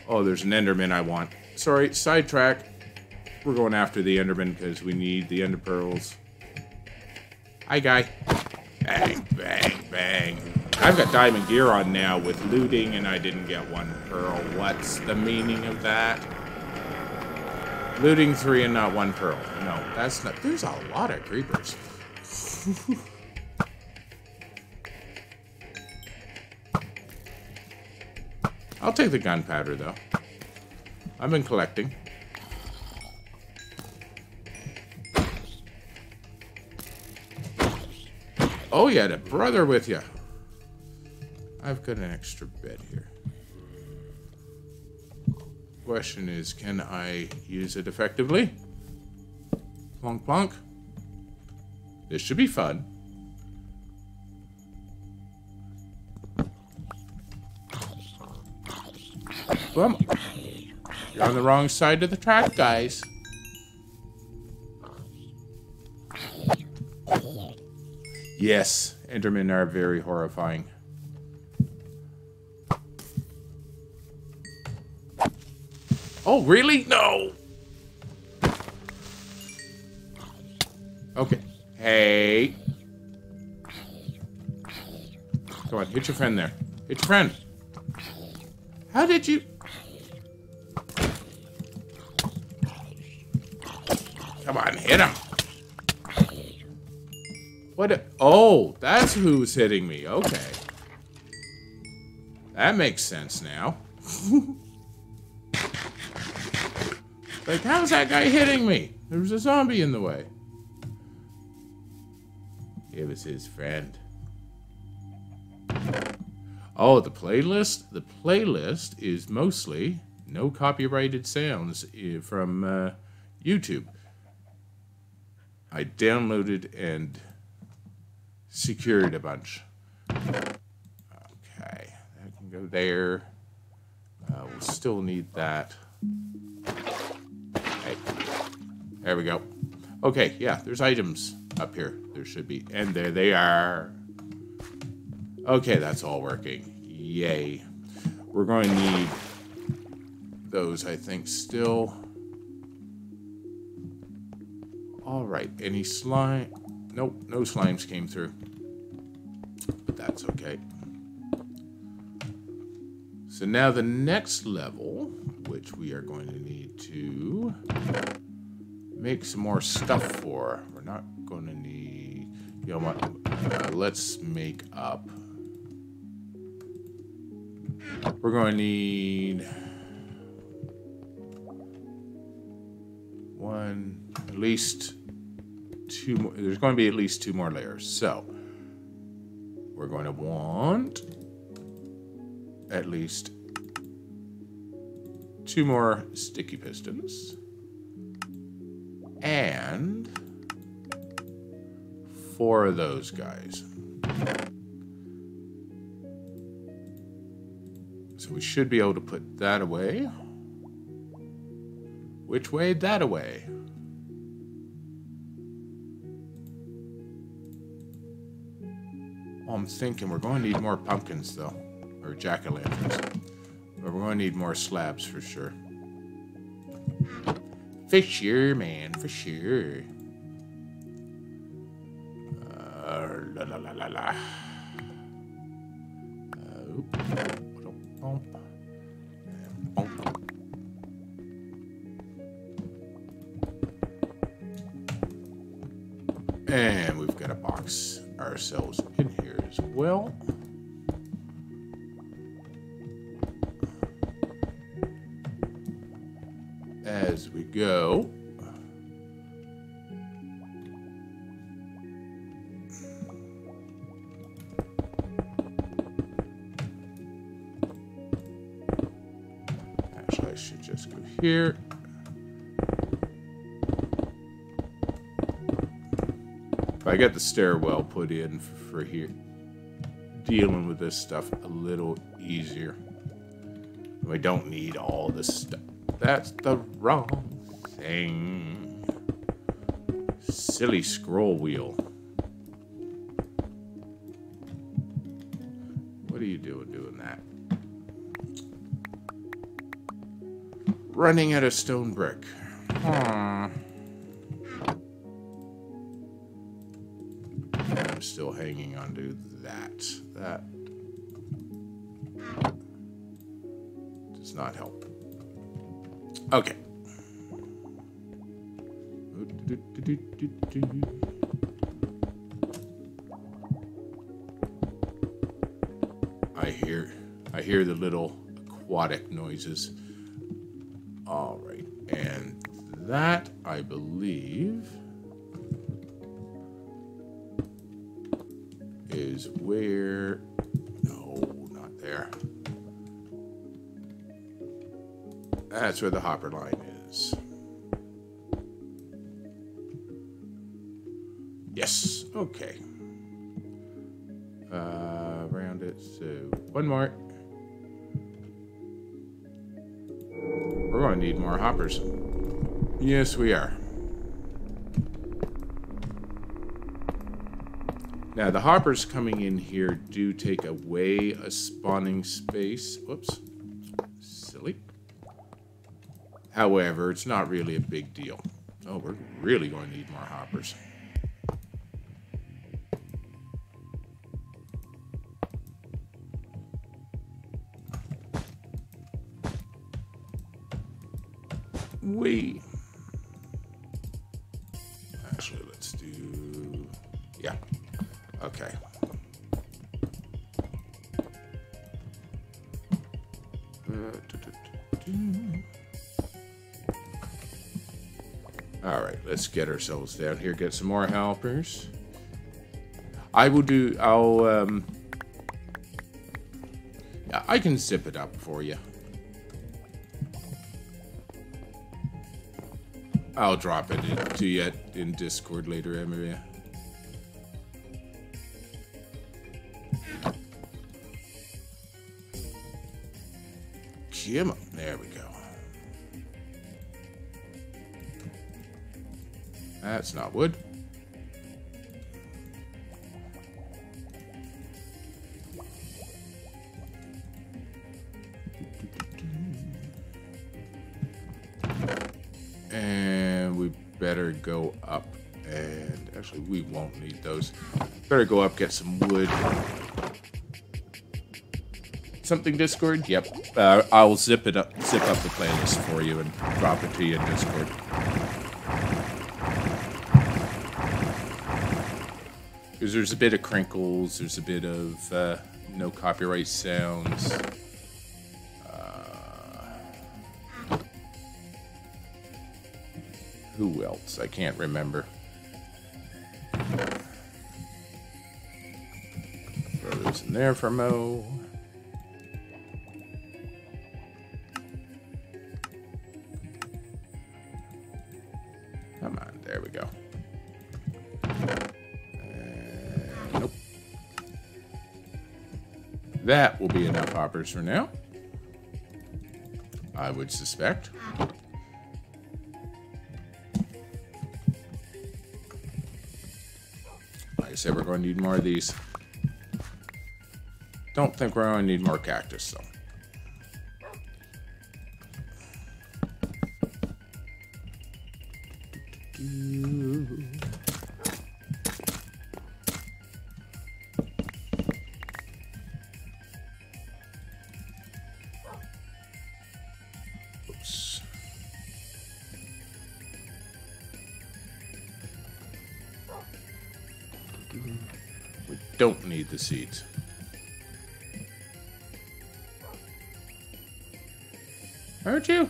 Oh, there's an Enderman I want. Sorry, sidetrack. We're going after the Enderman because we need the Ender Pearls. Hi, guy. Bang, bang, bang. I've got diamond gear on now with looting, and I didn't get 1 pearl. What's the meaning of that? Looting 3 and not 1 pearl. No, that's not... There's a lot of creepers. I'll take the gunpowder, though. I've been collecting. Oh, you had a brother with you. I've got an extra bed here. Question is, can I use it effectively? Plonk, plonk. This should be fun. Boom. You're on the wrong side of the track, guys. Yes, Endermen are very horrifying. Oh, really? No! Okay. Hey. Come on, hit your friend there. Hit your friend. How did you... Come on, hit him. What? Oh, that's who's hitting me. Okay. That makes sense now. Like, how's that guy hitting me? There's a zombie in the way. It was his friend. Oh, the playlist? The playlist is mostly no copyrighted sounds from YouTube. I downloaded and secured a bunch. Okay, that can go there. We'll still need that. Okay, there we go. Okay, yeah, there's items up here. There should be, and there they are. Okay, that's all working. Yay. We're going to need those, I think, still. All right, any slime? Nope, no slimes came through. But that's okay. So now the next level, which we are going to need to make some more stuff for. We're not going to need, you know what, let's make up. We're going to need at least 2 more. There's going to be at least 2 more layers. So we're going to want at least 2 more sticky pistons and 4 of those guys. So we should be able to put that away. Which way? That away. I'm thinking we're going to need more pumpkins, though. Or jack-o'-lanterns. But we're going to need more slabs for sure. For sure, man. For sure. La la la la la. And we've got to box ourselves in here as well. As we go. Actually, I should just go here. If I get the stairwell put in for here, dealing with this stuff a little easier. We don't need all this stuff. That's the wrong thing. Silly scroll wheel. What are you doing that? Running out of stone brick. Aww. still hanging onto that. That does not help. Okay. I hear the little aquatic noises. All right, and that, I believe, is where... No, not there. That's where the hopper line is. Yes, okay. Round it, so one more. We're going to need more hoppers. Yes, we are. Now, the hoppers coming in here do take away a spawning space. Whoops. Silly. However, it's not really a big deal. Oh, we're really going to need more hoppers. Actually, let's do... Yeah. Okay. All right, let's get ourselves down here, get some more helpers. Yeah, I can zip it up for you. I'll drop it to you in Discord later, Emery. Come on, there we go. That's not wood. And we better go up, and actually we won't need those. Better go up, get some wood. Something Discord? Yep. I'll zip up the playlist for you and drop it to you in Discord. Because there's a bit of crinkles, there's a bit of no copyright sounds. Who else? I can't remember. Throw those in there for Mo. Come on, there we go. Nope. That will be enough hoppers for now, I would suspect. Like I said, we're going to need more of these. Don't think we're going to need more cactus, though. Oops. We don't need the seeds. Aren't you?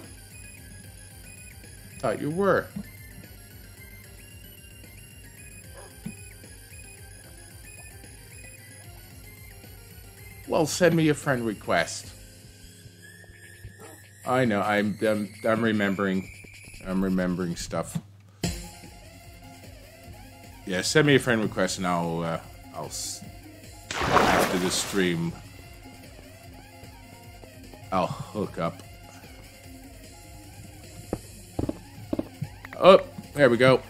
Thought you were. Well, send me a friend request. I know. I'm remembering. I'm remembering stuff. Yeah, send me a friend request, and I'll after the stream, I'll hook up. Oh, there we go.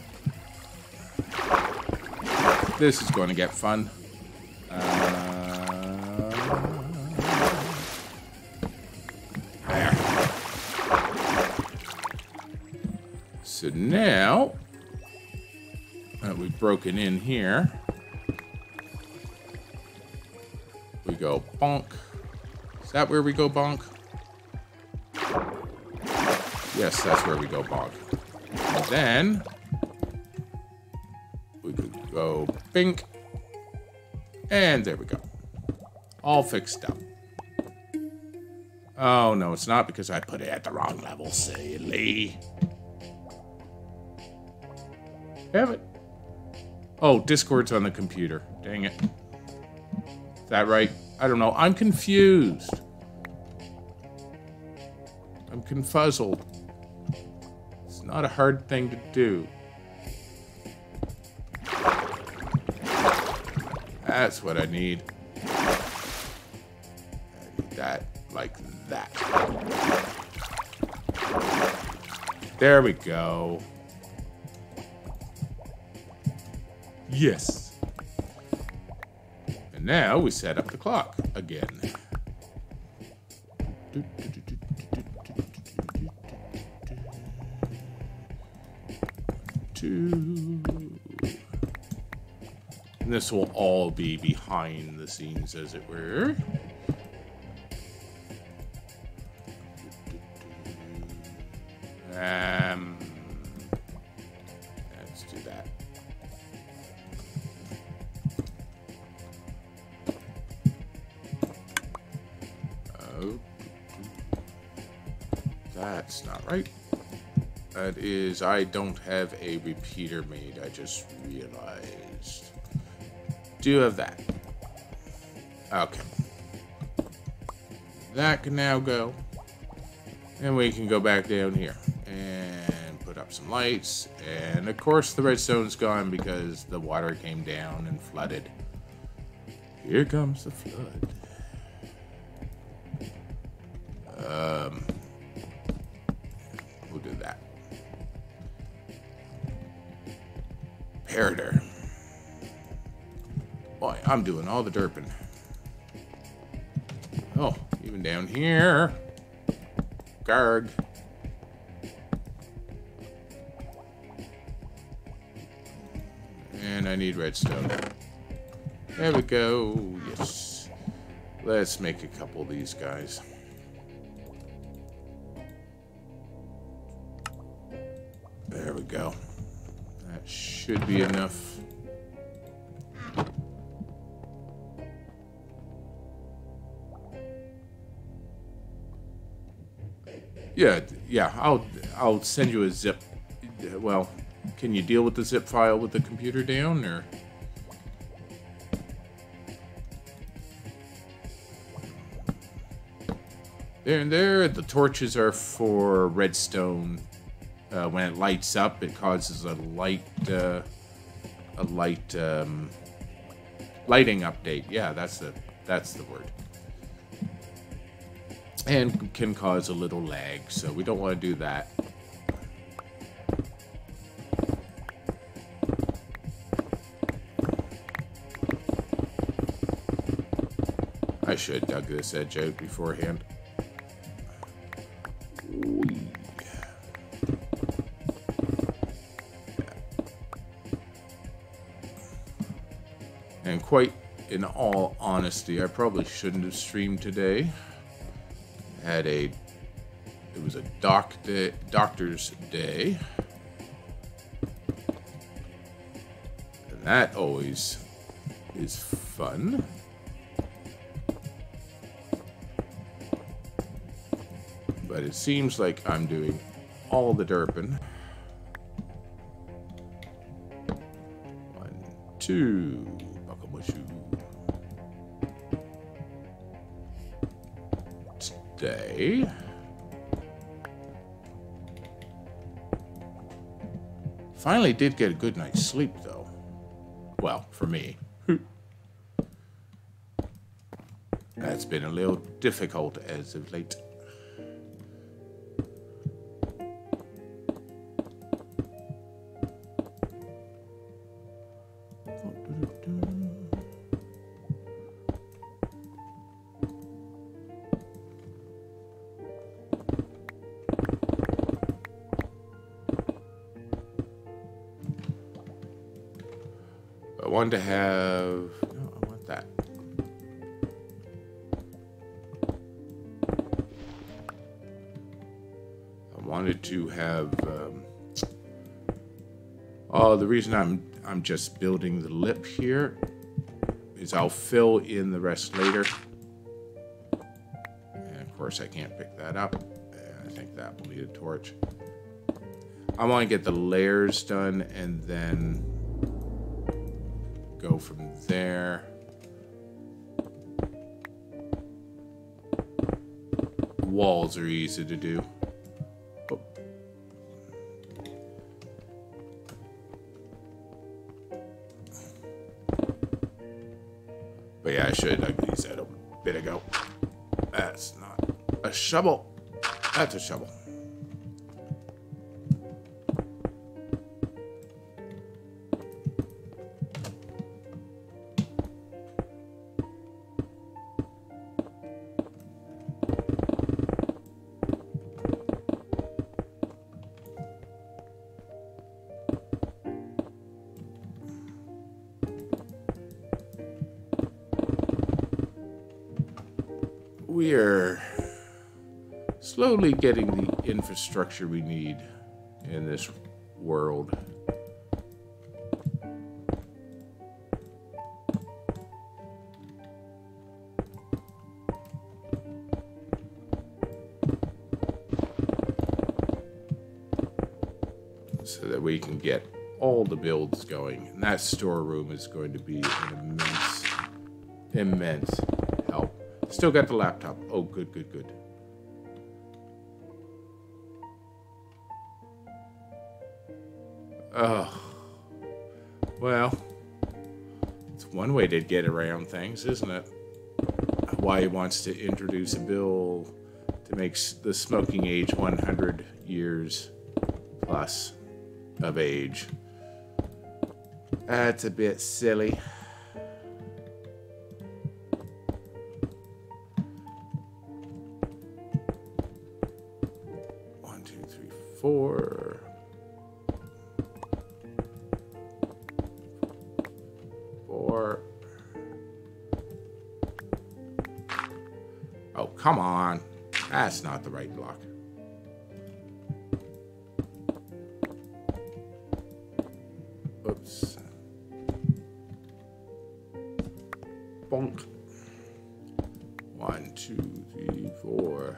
This is going to get fun. There. So now that we've broken in here, bonk. Is that where we go bonk? Yes, that's where we go bonk. And then we could go bink. And there we go. All fixed up. Oh, no, it's not because I put it at the wrong level, silly. Damn it. Oh, Discord's on the computer. Dang it. Is that right? I don't know. I'm confused. I'm confuzzled. It's not a hard thing to do. That's what I need. I need that like that. There we go. Yes. And now we set up the clock again. Two. And this will all be behind the scenes, as it were. Let's do that. Oh, that's not right. That is, I don't have a repeater made. I just realized. Do have that. Okay. That can now go. And we can go back down here and put up some lights. And of course the redstone's gone because the water came down and flooded. Here comes the flood. We'll do that. Parader. Boy, I'm doing all the derping. Oh, even down here. Garg. And I need redstone. There we go. Yes. Let's make a couple of these guys. There we go. That should be enough. Yeah, I'll send you a zip. Well, can you deal with the zip file with the computer down, or? There and there, the torches are for redstone. When it lights up, it causes a light lighting update. Yeah, that's the word. And can cause a little lag, so we don't want to do that. I should have dug this edge out beforehand. And quite in all honesty, I probably shouldn't have streamed today. It was a doctor's day. And that always is fun. But it seems like I'm doing all the derping. 1, 2, Bakamushu. Today. Finally did get a good night's sleep, though. Well, for me. That's been a little difficult as of late. I want to have... No, I want that. I wanted to have. Oh, the reason I'm just building the lip here is I'll fill in the rest later. And of course, I can't pick that up. And I think that will need a torch. I want to get the layers done and then go from there. Walls are easy to do. Oh. But yeah, I should have used that a bit ago. That's not a shovel. That's a shovel. We are slowly getting the infrastructure we need in this world. So that we can get all the builds going. And that storeroom is going to be an immense help. Still got the laptop. Oh, good, good, good. Oh. Well, it's one way to get around things, isn't it? Why he wants to introduce a bill to make the smoking age 100 years plus of age. That's a bit silly. Four. Oh, come on. That's not the right block. Oops. Bonk. 1, 2, 3, 4.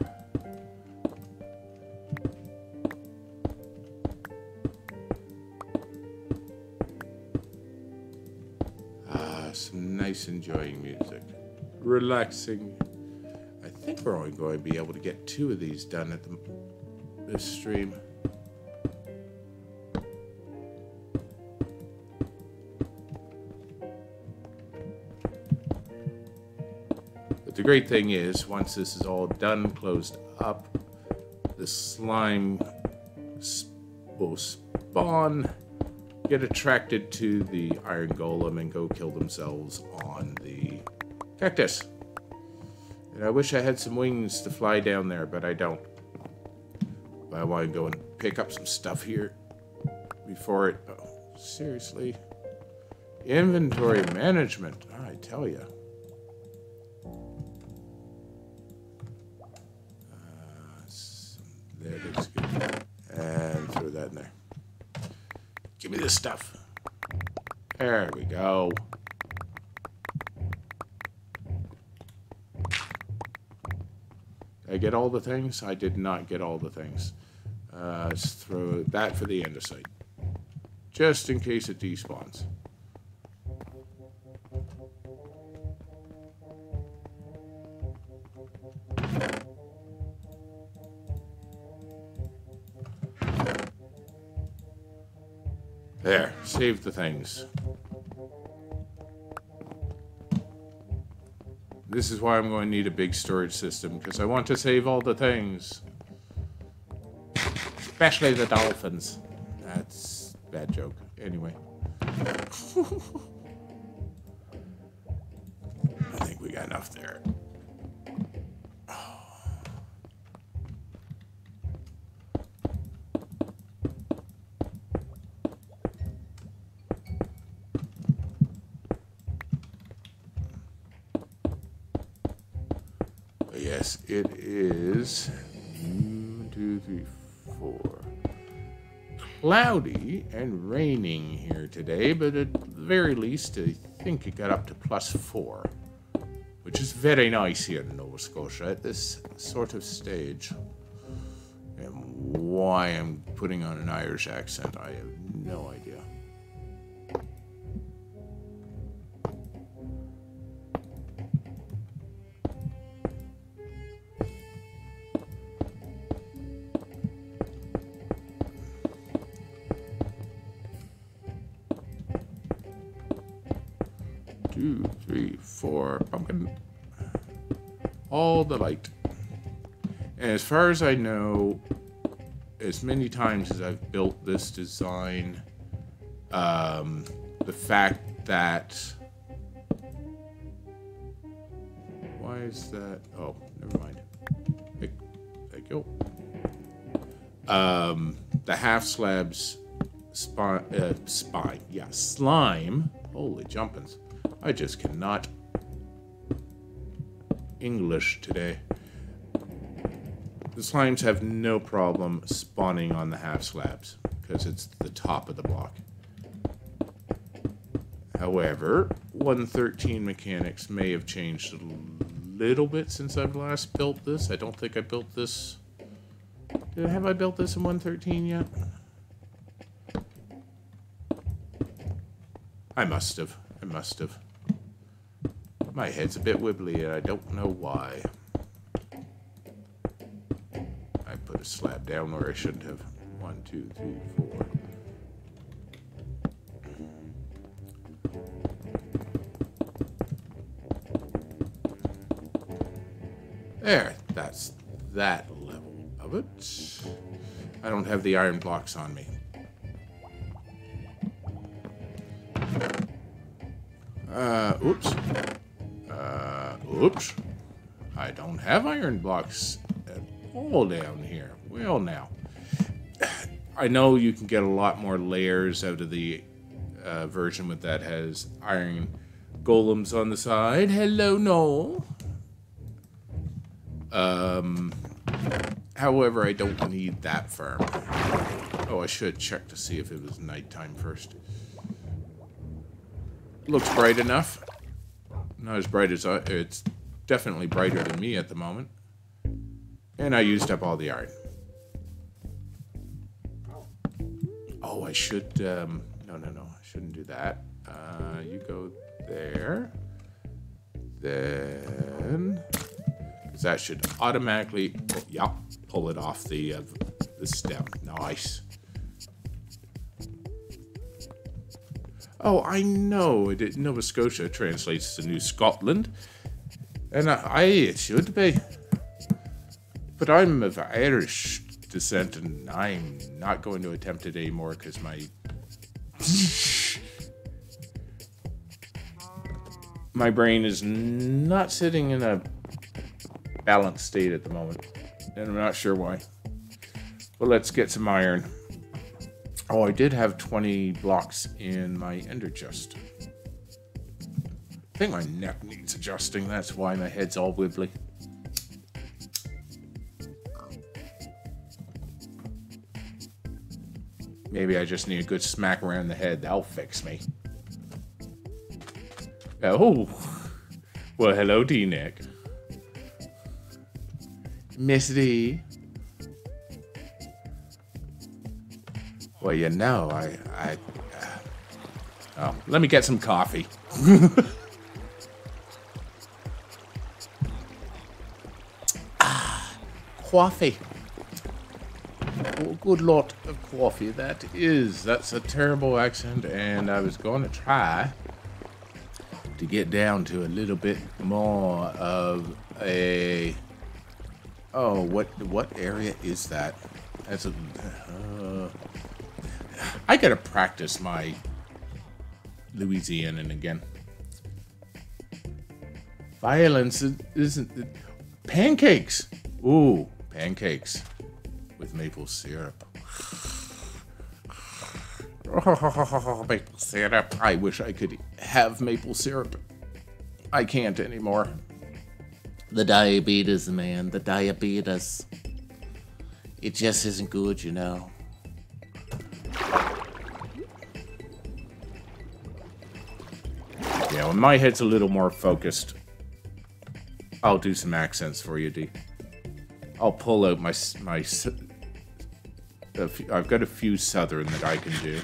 Some nice enjoying music. Relaxing. I think we're only going to be able to get 2 of these done at this stream. But the great thing is, once this is all done, closed up, the slime will spawn, get attracted to the iron golem, and go kill themselves on the cactus. And I wish I had some wings to fly down there, but I don't. But I want to go and pick up some stuff here before it... Oh, seriously? Inventory management, I tell you. There looks good. And throw that in there. Give me this stuff. There we go. Did I get all the things? I did not get all the things. Let's throw that for the andesite. Just in case it despawns. There, save the things. This is why I'm going to need a big storage system, because I want to save all the things. Especially the dolphins. That's a bad joke. Anyway. I think we got enough there. Yes, it is 1, 2, 3, 4. Cloudy and raining here today, but at the very least, I think it got up to +4, which is very nice here in Nova Scotia at this sort of stage. And why I'm putting on an Irish accent, I have no idea. Two, three, four, pumpkin. All the light. And as far as I know, as many times as I've built this design, the fact that... Why is that? Oh, never mind. Thank you. The half slabs spine. Yeah, slime. Holy jumpins. I just cannot English today. The slimes have no problem spawning on the half slabs because it's the top of the block. However, 1.13 mechanics may have changed a little bit since I've last built this. I don't think I built this. Have I built this in 1.13 yet? I must have. My head's a bit wibbly and I don't know why. I put a slab down where I shouldn't have. 1, 2, 3, 4. There, that's that level of it. I don't have the iron blocks on me. Oops. Oops. I don't have iron blocks at all down here. Well, now. I know you can get a lot more layers out of the version with that has iron golems on the side. Hello, Noel. However, I don't need that farm. Oh, I should check to see if it was nighttime first. Looks bright enough. Not as bright as it's definitely brighter than me at the moment. And I used up all the iron. Oh, I should, no, I shouldn't do that. You go there. Then, because that should automatically, pull it off the stem. Nice. Oh, I know. Nova Scotia translates to New Scotland. And it should be. But I'm of Irish descent, and I'm not going to attempt it anymore because my brain is not sitting in a balanced state at the moment. And I'm not sure why. But let's get some iron. Oh, I did have 20 blocks in my ender chest. I think my neck needs adjusting. That's why my head's all wibbly. Maybe I just need a good smack around the head. That'll fix me. Oh. Well, hello, D-Nick. Miss D. Well, you know, oh, let me get some coffee. Coffee. Oh, good lot of coffee that is. That's a terrible accent, and I was going to try to get down to a little bit more of a... Oh, what area is that? That's a... I gotta practice my Louisianan again. Violence isn't... Pancakes! Ooh, pancakes with maple syrup. Oh, maple syrup. I wish I could have maple syrup. I can't anymore. The diabetes, man. The diabetes. It just isn't good, you know. Yeah, when my head's a little more focused, I'll do some accents for you, D. I'll pull out I've got a few Southern that I can do.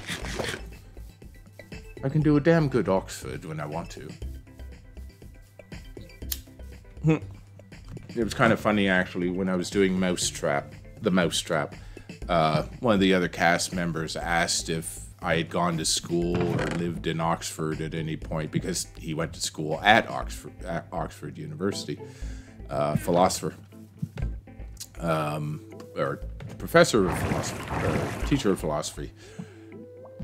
I can do a damn good Oxford when I want to. It was kind of funny, actually, when I was doing the Mousetrap. One of the other cast members asked if I had gone to school or lived in Oxford at any point, because he went to school at Oxford University. Philosopher. Or professor of philosophy, teacher of philosophy.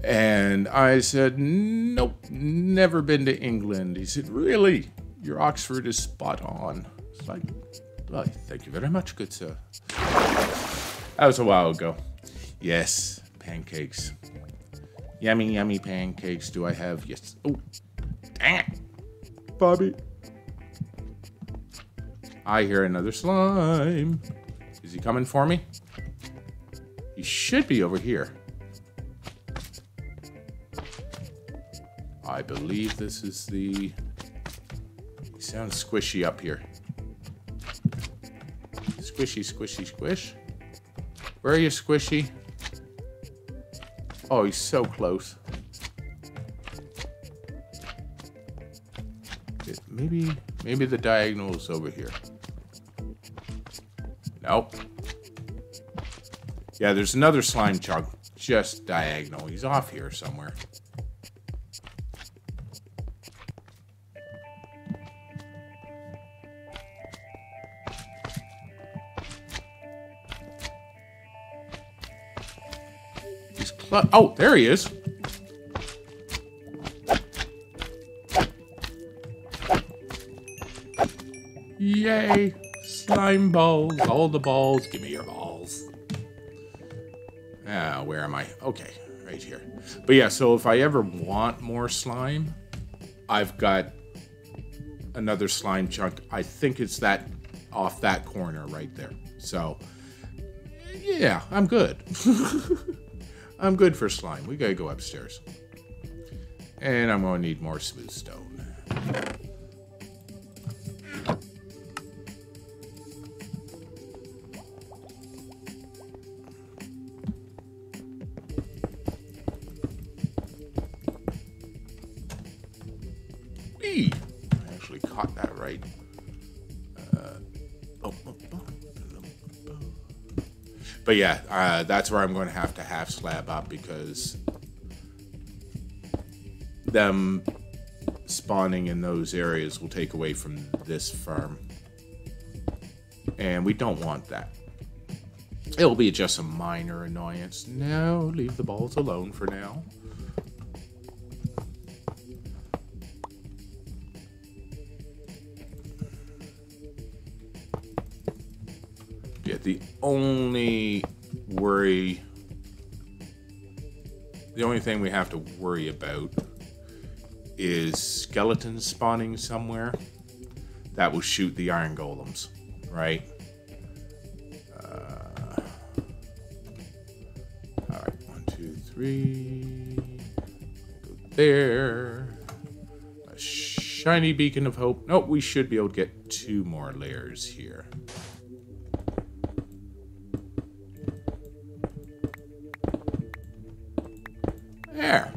And I said, nope, never been to England. He said, really? Your Oxford is spot on. It's like, well, thank you very much, good sir. That was a while ago. Yes, pancakes. Yummy, yummy pancakes. Do I have? Yes. Oh, dang it. Bobby. I hear another slime. Is he coming for me? He should be over here. I believe this is the... He sounds squishy up here. Squishy, squishy, squish. Where are you, Squishy? Oh, he's so close. Maybe the diagonal is over here. Nope. Yeah, there's another slime chunk just diagonal. He's off here somewhere. Oh, there he is. Yay. Slime balls. All the balls. Give me your balls. Ah, where am I? Okay, right here. But yeah, so if I ever want more slime, I've got another slime chunk. I think it's that off that corner right there. So, yeah, I'm good. I'm good for slime. We gotta go upstairs. And I'm gonna need more smooth stone. Whee! I actually caught that right. But yeah, that's where I'm going to have half slab up, because them spawning in those areas will take away from this farm. And we don't want that. It'll be just a minor annoyance. No, leave the balls alone for now. Yeah, the only thing we have to worry about is skeletons spawning somewhere that will shoot the iron golems, right? All right, 1, 2, 3. Go there. A shiny beacon of hope. Nope, we should be able to get 2 more layers here. There.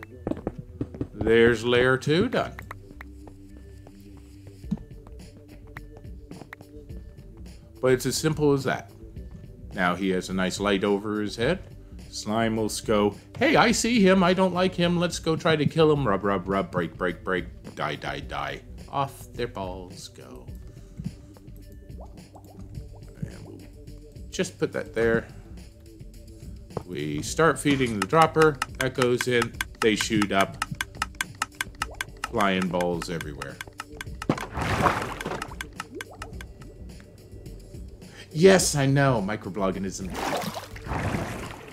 There's layer 2 done. But it's as simple as that. Now he has a nice light over his head. Slime will go, hey, I see him. I don't like him. Let's go try to kill him. Rub, rub, rub. Break, break, break. Die, die, die. Off their balls go. And we'll just put that there. We start feeding the dropper. That goes in. They shoot up. Flying balls everywhere. Yes, I know. Microbloganism.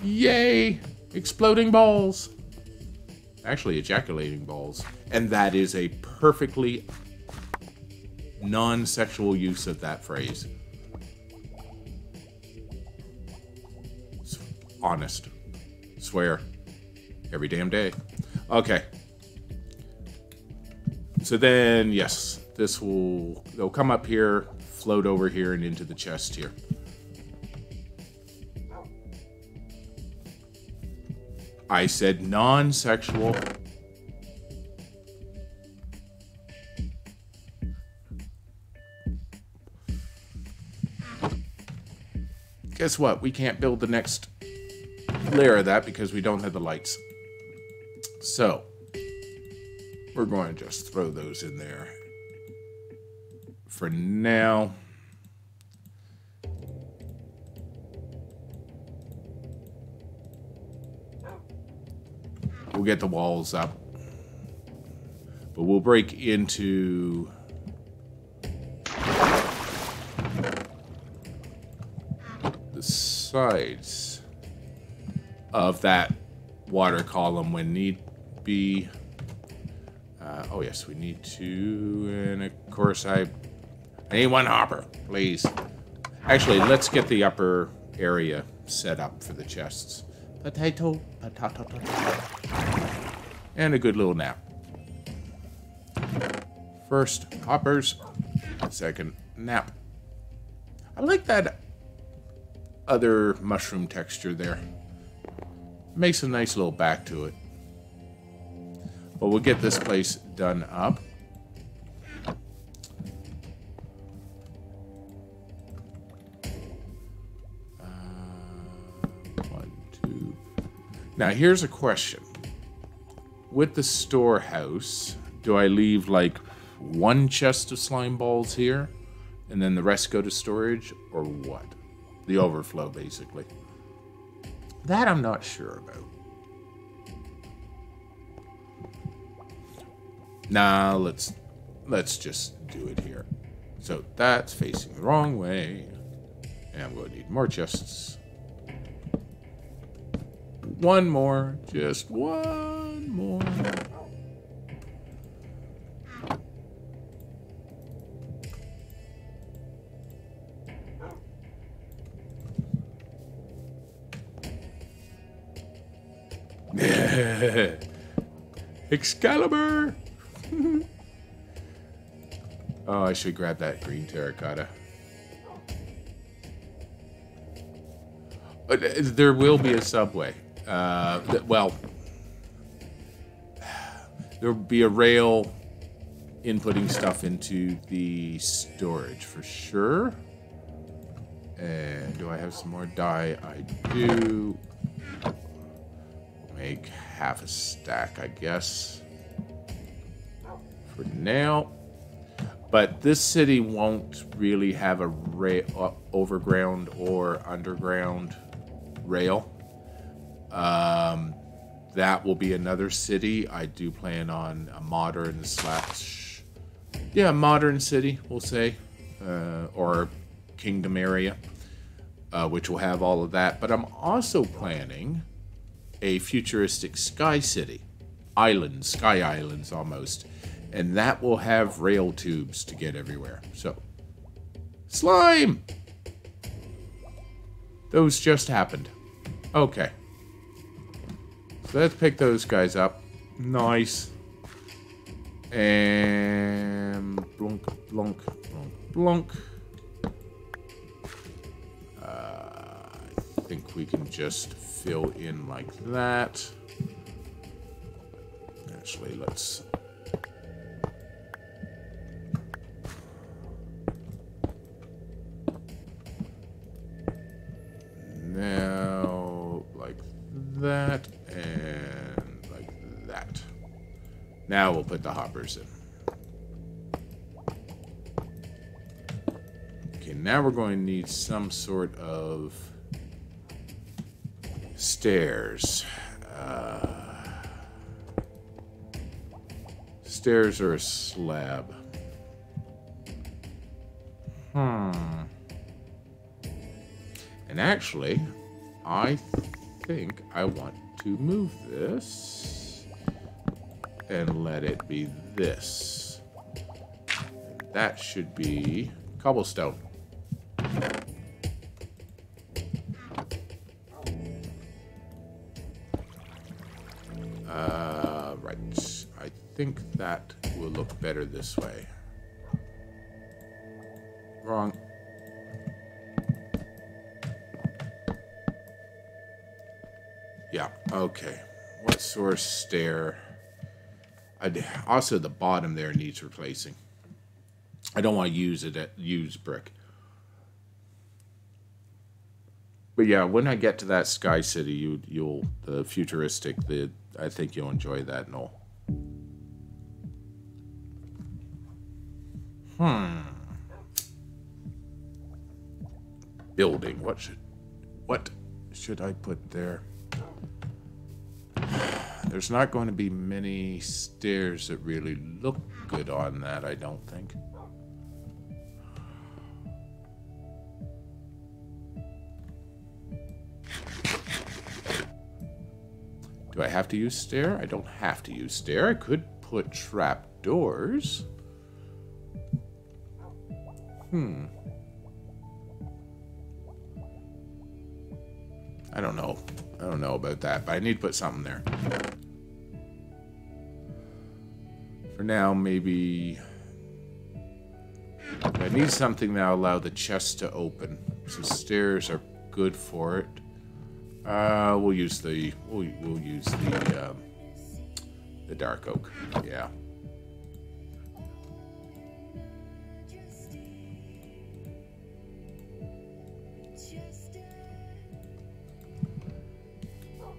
Yay! Exploding balls. Actually, ejaculating balls. And that is a perfectly non-sexual use of that phrase. honest. Swear. Every damn day. Okay. So then, yes, they'll come up here, float over here, and into the chest here. I said non-sexual. Guess what? We can't build the next layer of that because we don't have the lights. So, we're going to just throw those in there for now. We'll get the walls up. But we'll break into the sides of that water column when need be. Oh yes, we need to, and of course I need one hopper, please. Actually, let's get the upper area set up for the chests. Potato, potato, potato. And a good little nap. First, hoppers. Second, nap. I like that other mushroom texture there. Makes a nice little back to it. But we'll get this place done up. One, two. Now, here's a question. With the storehouse, do I leave like one chest of slime balls here and then the rest go to storage, or what? The overflow, basically. That I'm not sure about. Nah, let's just do it here. So that's facing the wrong way. And I'm going to need more chests. One more. Just one more. Excalibur! Oh, I should grab that green terracotta. There will be a subway. Well, there will be a rail inputting stuff into the storage for sure. And do I have some more dye? I do. Make half a stack, I guess, for now. But this city won't really have a overground or underground rail. That will be another city. I do plan on a modern modern city, we'll say, or kingdom area, which will have all of that. But I'm also planning a futuristic sky city, sky islands almost, and that will have rail tubes to get everywhere. So, slime! Those just happened. Okay. So let's pick those guys up. Nice. And blunk, blunk, blunk, blunk. I think we can just fill in like that. Actually, let's... Now, like that, and like that. Now we'll put the hoppers in. Okay, now we're going to need some sort of stairs. Stairs or a slab. And actually, I think I want to move this and let it be this. That should be cobblestone. Right. I think that will look better this way. Wrong. Yeah, okay. What source stair? Also, the bottom there needs replacing. I don't want to use it at used brick. But yeah, when I get to that Sky City, you'll the futuristic, I think you'll enjoy that, Noel. Building. What should I put there? There's not going to be many stairs that really look good on that, I don't think. Do I have to use stair? I don't have to use stair. I could put trap doors. I don't know. I don't know about that, but I need to put something there. For now, maybe... I need something that'll allow the chest to open. So stairs are good for it. We'll use the dark oak. Yeah.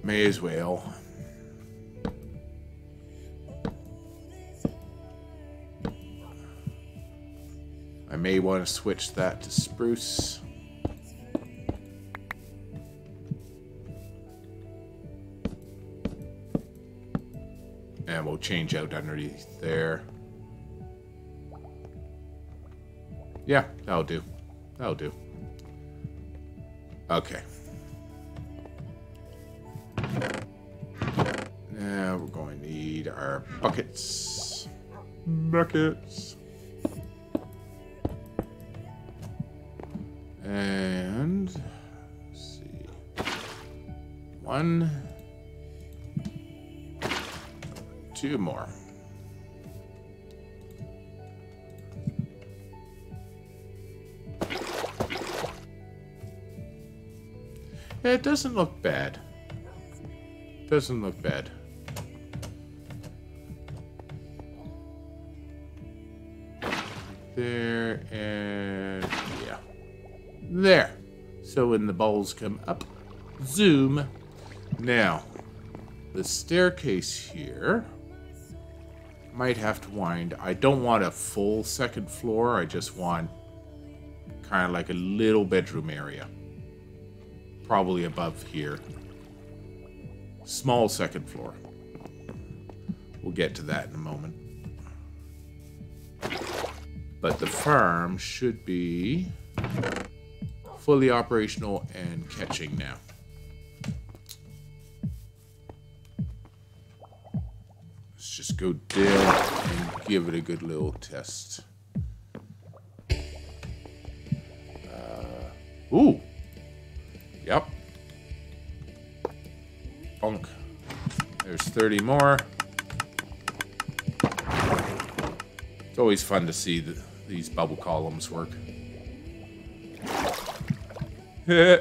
May as well. I may want to switch that to spruce. And we'll change out underneath there. Yeah, that'll do. That'll do. Okay. Now we're going to need our buckets. Buckets. And let's see. 1, 2 more. It doesn't look bad. Doesn't look bad. There and yeah. There. So when the bowls come up, zoom. Now, the staircase here might have to wind. I don't want a full second floor. I just want kind of like a little bedroom area. Probably above here. Small second floor. We'll get to that in a moment. But the farm should be fully operational and catching now. Let's just go down and give it a good little test. Ooh. Yep. Bonk. There's 30 more. It's always fun to see these bubble columns work. They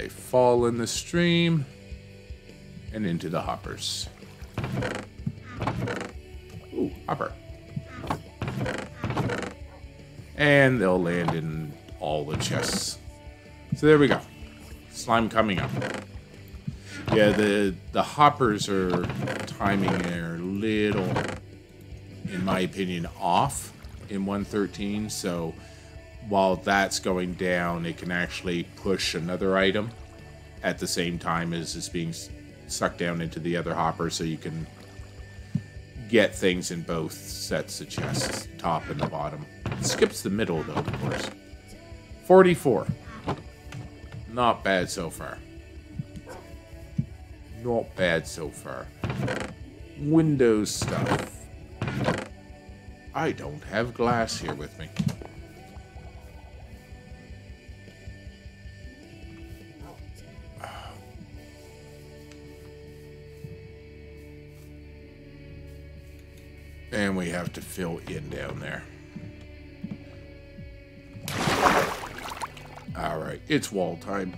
fall in the stream and into the hoppers. Ooh, hopper. And they'll land in all the chests. So there we go. Slime coming up. Yeah, the hoppers are timing are a little, in my opinion, off in 1.13. So while that's going down, it can actually push another item at the same time as it's being sucked down into the other hopper, so you can get things in both sets of chests, top and the bottom. It skips the middle though, of course. 44. Not bad so far. Not bad so far. Windows stuff. I don't have glass here with me. And we have to fill in down there. Alright, it's wall time.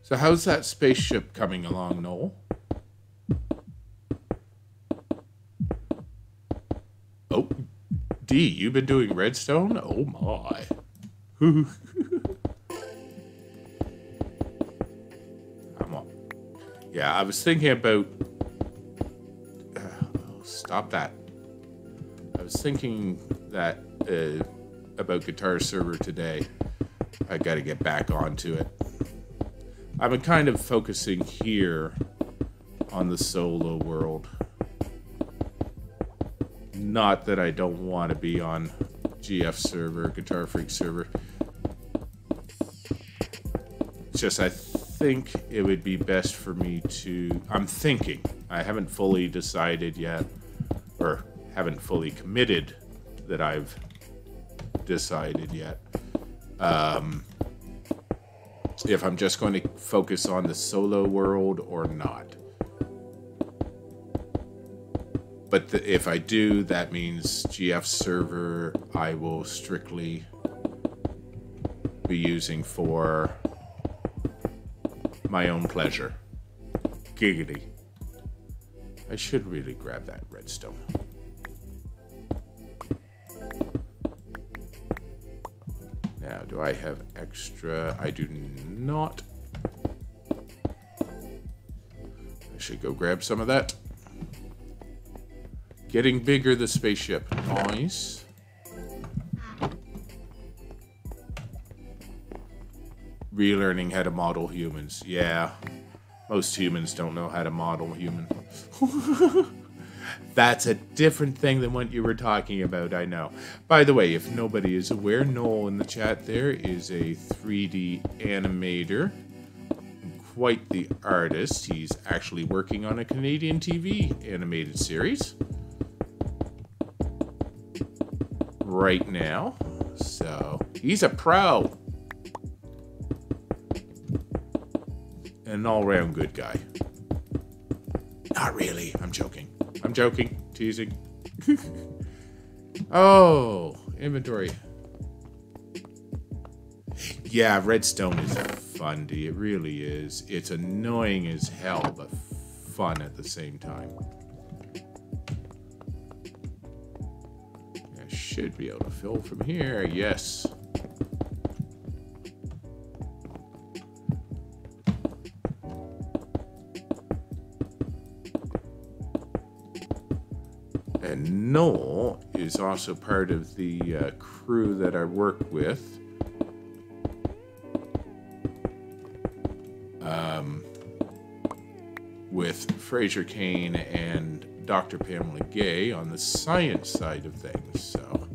So how's that spaceship coming along, Noel? Oh, D, you've been doing redstone? Oh my. Come on. Yeah, I was thinking about... stop that. I was thinking that about Guitar Server today. I gotta get back onto it. I've been kind of focusing here on the solo world. Not that I don't want to be on GF server, Guitar Freak server. It's just I think it would be best for me to... I'm thinking. I haven't fully decided yet, or haven't fully committed that I've decided yet. If I'm just going to focus on the solo world or not. But if I do, that means GF server I will strictly be using for my own pleasure. Giggity. I should really grab that redstone. Now, do I have extra? I do not. I should go grab some of that. Getting bigger, the spaceship. Nice. Relearning how to model humans. Yeah. Most humans don't know how to model human. That's a different thing than what you were talking about, I know. By the way, if nobody is aware, Noel in the chat there is a 3D animator. Quite the artist. He's actually working on a Canadian TV animated series right now. So, he's a pro. An all-round good guy. Not really. I'm joking. I'm joking. Teasing. Oh, inventory. Yeah, redstone is fun, D. It really is. It's annoying as hell, but fun at the same time. I should be able to fill from here. Yes. And Noel is also part of the crew that I work with. With Fraser Kane and Dr. Pamela Gay on the science side of things. So,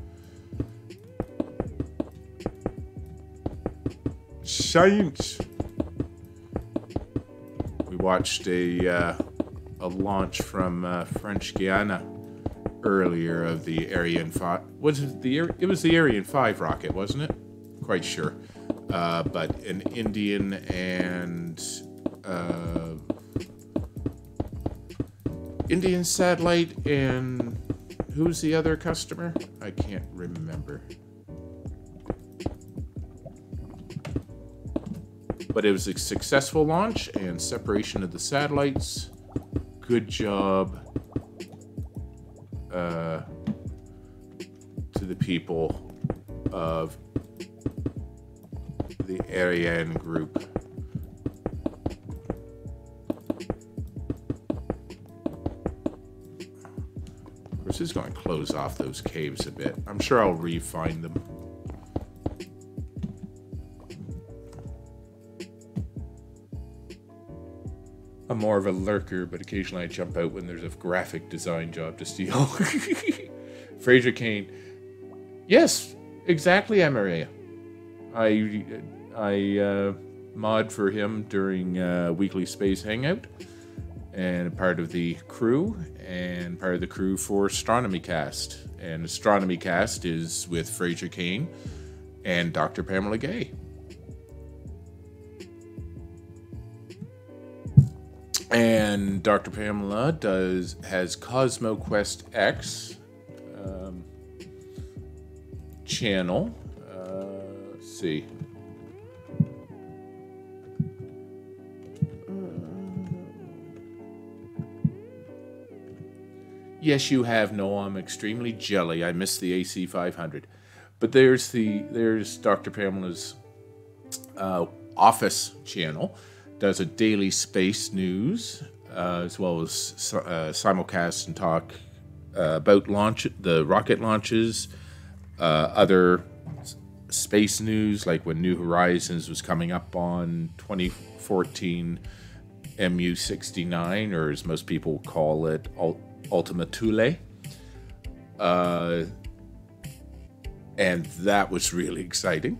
science. We watched a launch from French Guiana earlier of the Ariane 5. Was it the? It was the Ariane 5 rocket, wasn't it? Quite sure. But an Indian and Indian satellite, and who's the other customer? I can't remember. But it was a successful launch and separation of the satellites. Good job to the people of the Ariane group. Of course, this is going to close off those caves a bit. I'm sure I'll re-find them. I'm more of a lurker, but occasionally I jump out when there's a graphic design job to steal. Fraser Kane. Yes, exactly, Amaria. I mod for him during Weekly Space Hangout, and part of the crew, and part of the crew for Astronomy Cast. And Astronomy Cast is with Fraser Kane and Dr. Pamela Gay. And Dr. Pamela has Cosmo Quest X channel. Let's see. Yes, you have. No, I'm extremely jelly. I missed the AC 500. But there's Dr. Pamela's office channel. Does a daily space news, as well as simulcast and talk about the rocket launches, other space news, like when New Horizons was coming up on 2014 MU-69, or as most people call it, Ultima Thule. And that was really exciting.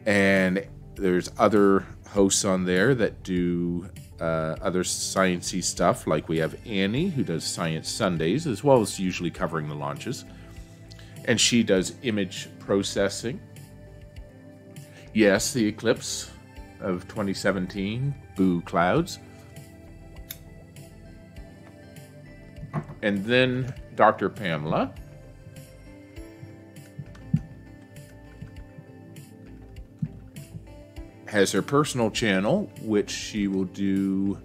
And there's other hosts on there that do other sciencey stuff, like we have Annie, who does Science Sundays, as well as usually covering the launches. And she does image processing. Yes, the eclipse of 2017, boo clouds. And then Dr. Pamela has her personal channel, which she will do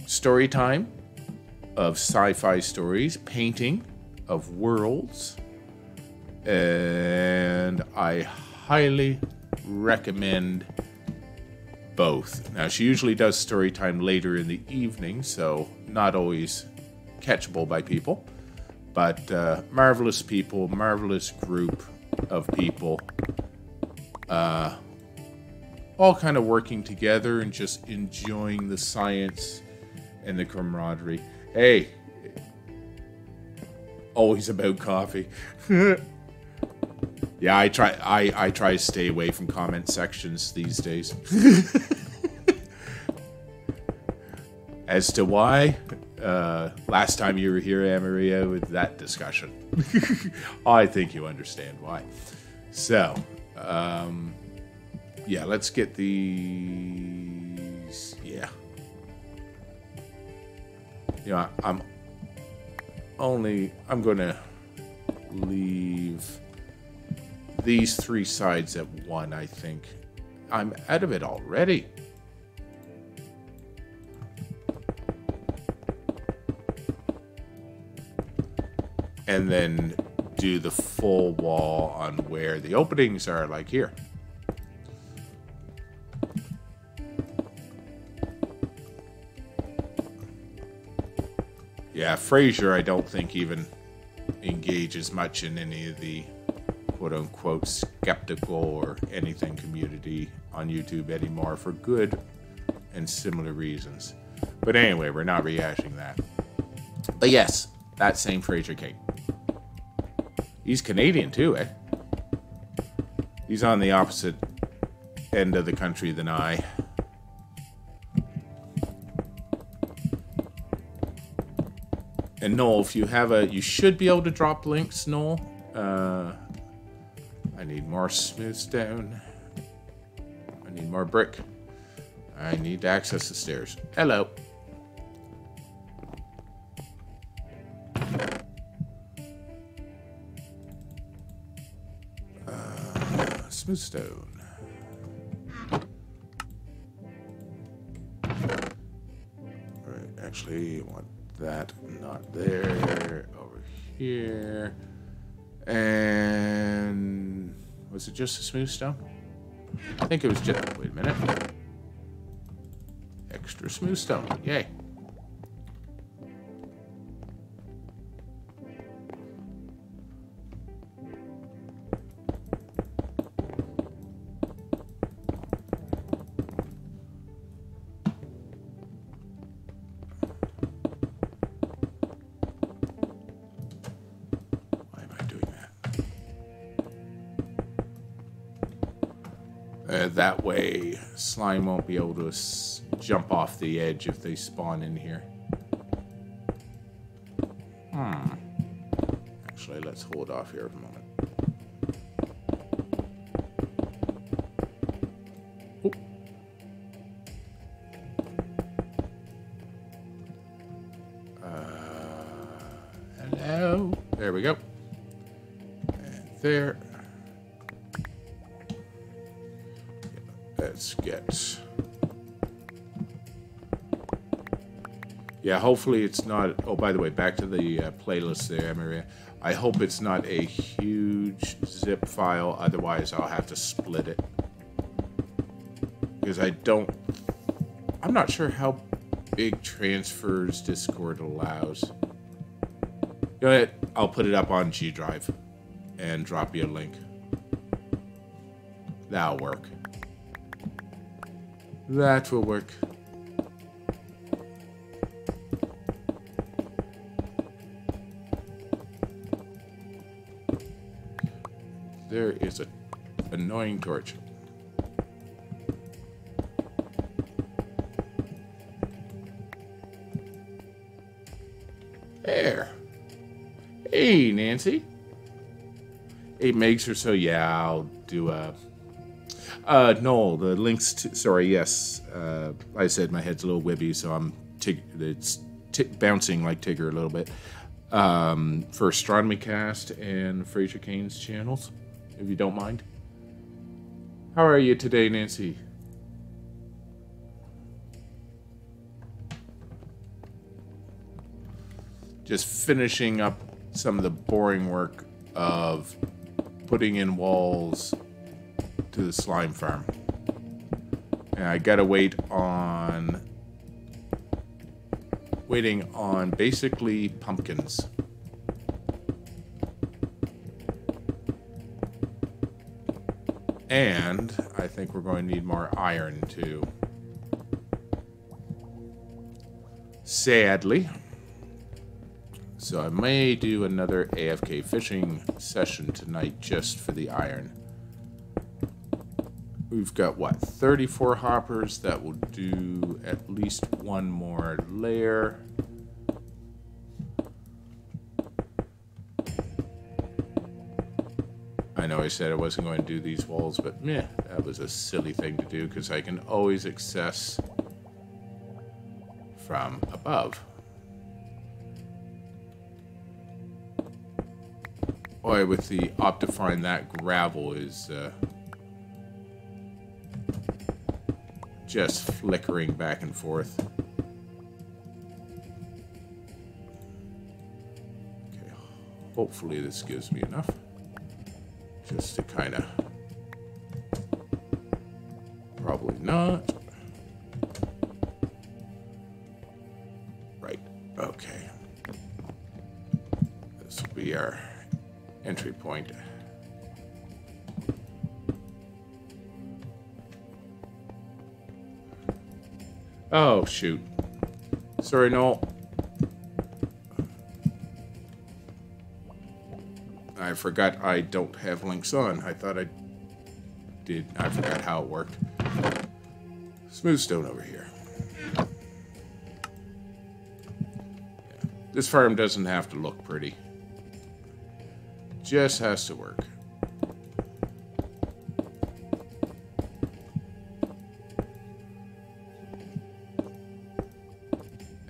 story time of sci-fi stories, painting of worlds, and I highly recommend both. Now, she usually does story time later in the evening, so not always catchable by people, but marvelous people, marvelous group of people, all kind of working together and just enjoying the science and the camaraderie. Hey, always about coffee. Yeah, I try to stay away from comment sections these days. As to why, last time you were here, Amaria, with that discussion. I think you understand why. So, yeah, let's get these. Yeah. You know, I'm going to leave these three sides at one, I think. I'm out of it already. And then do the full wall on where the openings are, like here. Yeah, Fraser, I don't think even engages much in any of the quote-unquote skeptical or anything community on YouTube anymore for good and similar reasons. But anyway, we're not rehashing that. But yes, that same Fraser Kane. He's Canadian too, eh? He's on the opposite end of the country than I. And Noel, if you have you should be able to drop links, Noel. I need more smooth stone. I need more brick. I need to access the stairs. Hello. Smooth stone. Alright, actually, I want that not there. Over here. And was it just a smooth stone? I think it was just. Wait a minute. Extra smooth stone. Yay. Why am I doing That way, slime won't be able to jump off the edge if they spawn in here. Actually, let's hold off here a moment. Oop. Hello. There we go. And there. Let's get... Yeah, hopefully it's not... Oh, by the way, back to the playlist there, Maria. I hope it's not a huge zip file, otherwise I'll have to split it. Because I'm not sure how big transfers Discord allows. Go ahead, I'll put it up on G Drive and drop you a link. That'll work. That will work. There is an annoying torch. There. Hey, Nancy. 8 megs or so. Yeah, I'll do a... no, the links to... Sorry, yes. Like I said, my head's a little wibby, so it's bouncing like Tigger a little bit. For Astronomy Cast and Fraser Kane's channels, if you don't mind. How are you today, Nancy? Just finishing up some of the boring work of putting in walls to the slime farm. And I gotta waiting on basically pumpkins. And I think we're going to need more iron too. Sadly. So I may do another AFK fishing session tonight just for the iron. We've got, what, 34 hoppers. That will do at least one more layer. I know I said I wasn't going to do these walls, but meh, that was a silly thing to do because I can always access from above. Boy, with the Optifine, that gravel is just flickering back and forth. Okay, hopefully this gives me enough. Just to kind of... Probably not. Right, okay. This will be our entry point. Oh, shoot. Sorry, Noel. I forgot I don't have links on. I thought I did. I forgot how it worked. Smooth stone over here. Yeah. This farm doesn't have to look pretty. Just has to work.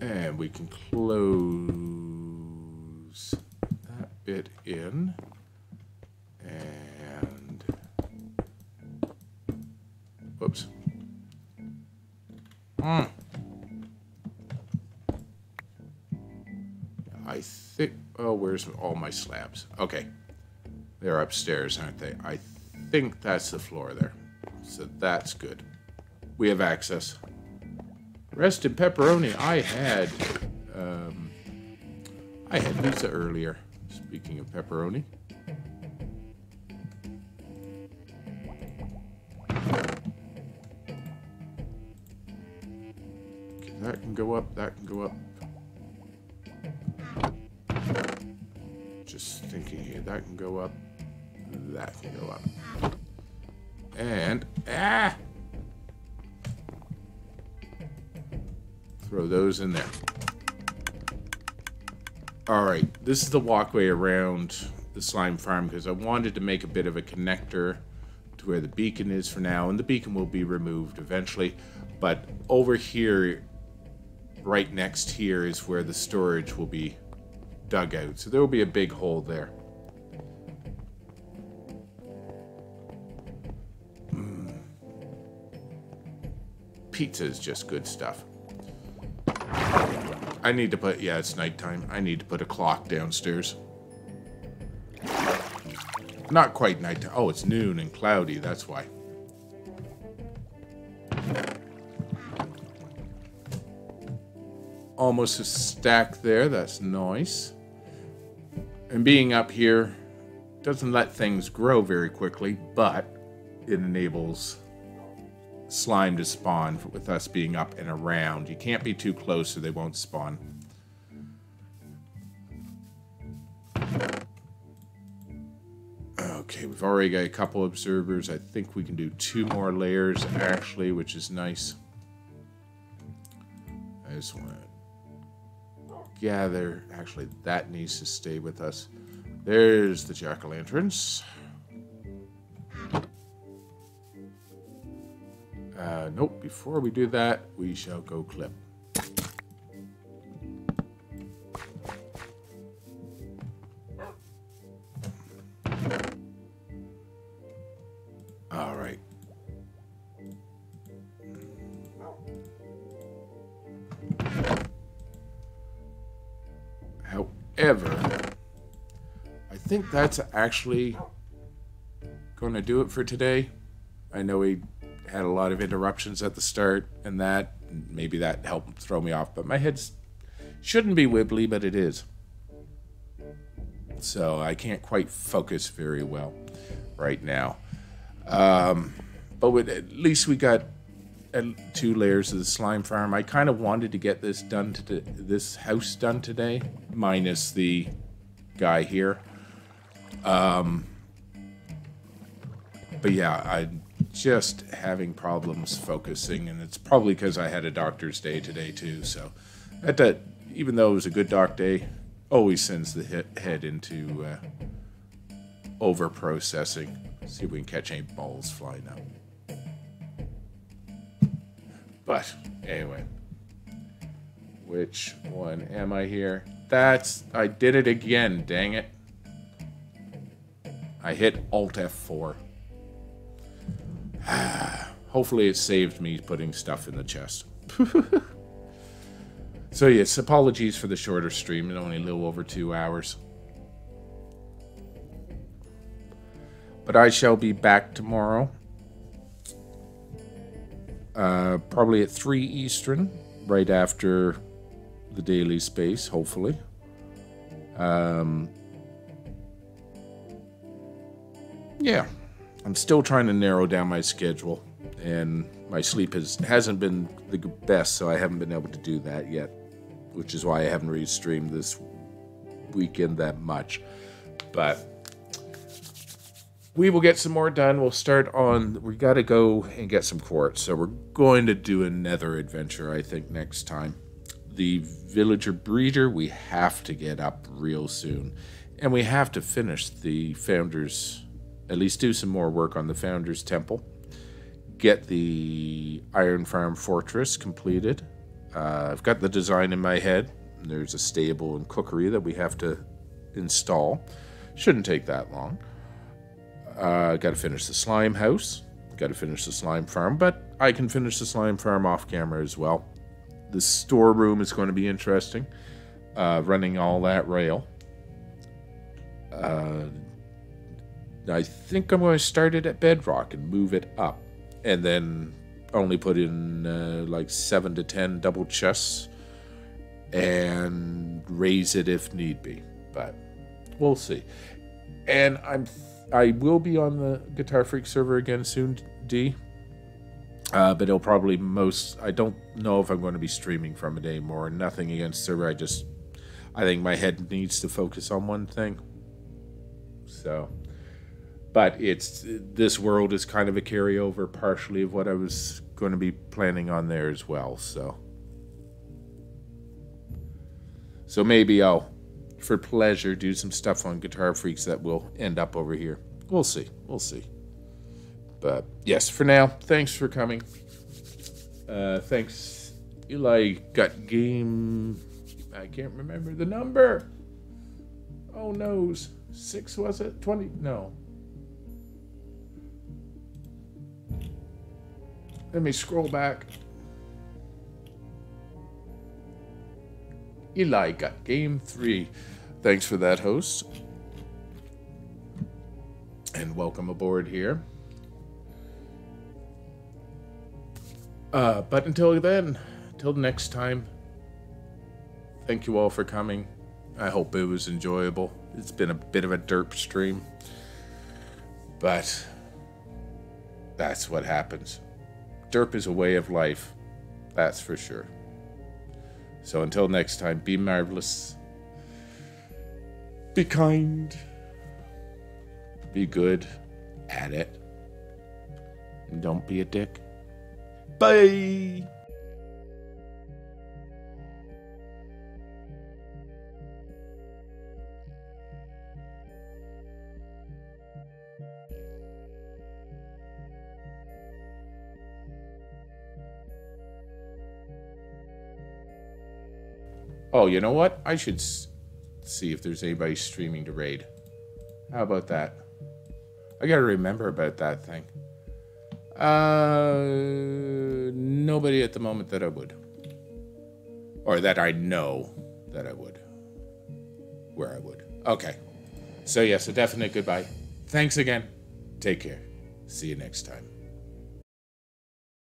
And we can close that bit in. And whoops. I think, oh, where's all my slabs? Okay. They're upstairs, aren't they? I think that's the floor there. So that's good. We have access. Rest in pepperoni. I had pizza earlier. Speaking of pepperoni. Okay, that can go up, that can go up. Just thinking here, that can go up. That can go up. And, throw those in there. Alright, this is the walkway around the slime farm because I wanted to make a bit of a connector to where the beacon is for now, and the beacon will be removed eventually. But over here, right next here, is where the storage will be dug out. So there will be a big hole there. Pizza is just good stuff. I need to put, yeah, it's nighttime. I need to put a clock downstairs. Not quite nighttime. Oh, it's noon and cloudy, that's why. Almost a stack there, that's nice. And being up here doesn't let things grow very quickly, but it enables slime to spawn with us being up and around. You can't be too close or they won't spawn. Okay, we've already got a couple observers. I think we can do 2 more layers actually, which is nice. I just want to gather. Actually, that needs to stay with us. There's the jack-o'-lanterns. Nope, before we do that, we shall go clip. All right. However, I think that's actually going to do it for today. I know we had a lot of interruptions at the start, and that maybe that helped throw me off, but my head shouldn't be wibbly, but it is. So I can't quite focus very well right now. But at least we got 2 layers of the slime farm. I kind of wanted to get this done this house done today, minus the guy here. But yeah, I'm just having problems focusing, and it's probably because I had a doctor's day today too. So that even though it was a good doc day, always sends the head into over processing. See if we can catch any balls flying out. But anyway, which one am I here? I did it again, dang it. I hit Alt F4. Hopefully it saved me putting stuff in the chest. So yes, apologies for the shorter stream. It's only a little over 2 hours. But I shall be back tomorrow. Probably at 3 Eastern, right after the daily space, hopefully. Yeah, I'm still trying to narrow down my schedule, and my sleep hasn't been the best, so I haven't been able to do that yet, which is why I haven't really streamed this weekend that much. But we will get some more done. We got to go and get some quartz, so we're going to do another adventure, I think, next time. The villager breeder we have to get up real soon, and we have to finish the founders, at least do some more work on the founders temple, get the iron farm fortress completed. I've got the design in my head. There's a stable and cookery that we have to install. Shouldn't take that long. Got to finish the slime house. Got to finish the slime farm, but I can finish the slime farm off camera as well. The storeroom is going to be interesting. Running all that rail. I think I'm going to start it at bedrock and move it up, and then only put in like 7 to 10 double chests and raise it if need be. But we'll see. And I will be on the Guitar Freak server again soon, D. But it'll probably I don't know if I'm going to be streaming from it anymore. Nothing against server. I think my head needs to focus on one thing. So, But this world is kind of a carryover partially of what I was going to be planning on there as well. So maybe I'll, for pleasure, do some stuff on Guitar Freaks that will end up over here. We'll see. We'll see. But yes, for now, thanks for coming. Thanks, Eli. Got game. I can't remember the number. Oh no, 6 was it? 20? No. Let me scroll back. Eli got game 3. Thanks for that, host. And welcome aboard here. But until then, till next time, thank you all for coming. I hope it was enjoyable. It's been a bit of a derp stream, but that's what happens. Derp is a way of life, that's for sure. So until next time, be marvelous, be kind, be good at it, and don't be a dick. Bye! Oh, you know what? I should see if there's anybody streaming to raid. How about that? I gotta remember about that thing. Nobody at the moment that I would. Or that I know that I would. Where I would. Okay. So yes, a definite goodbye. Thanks again. Take care. See you next time.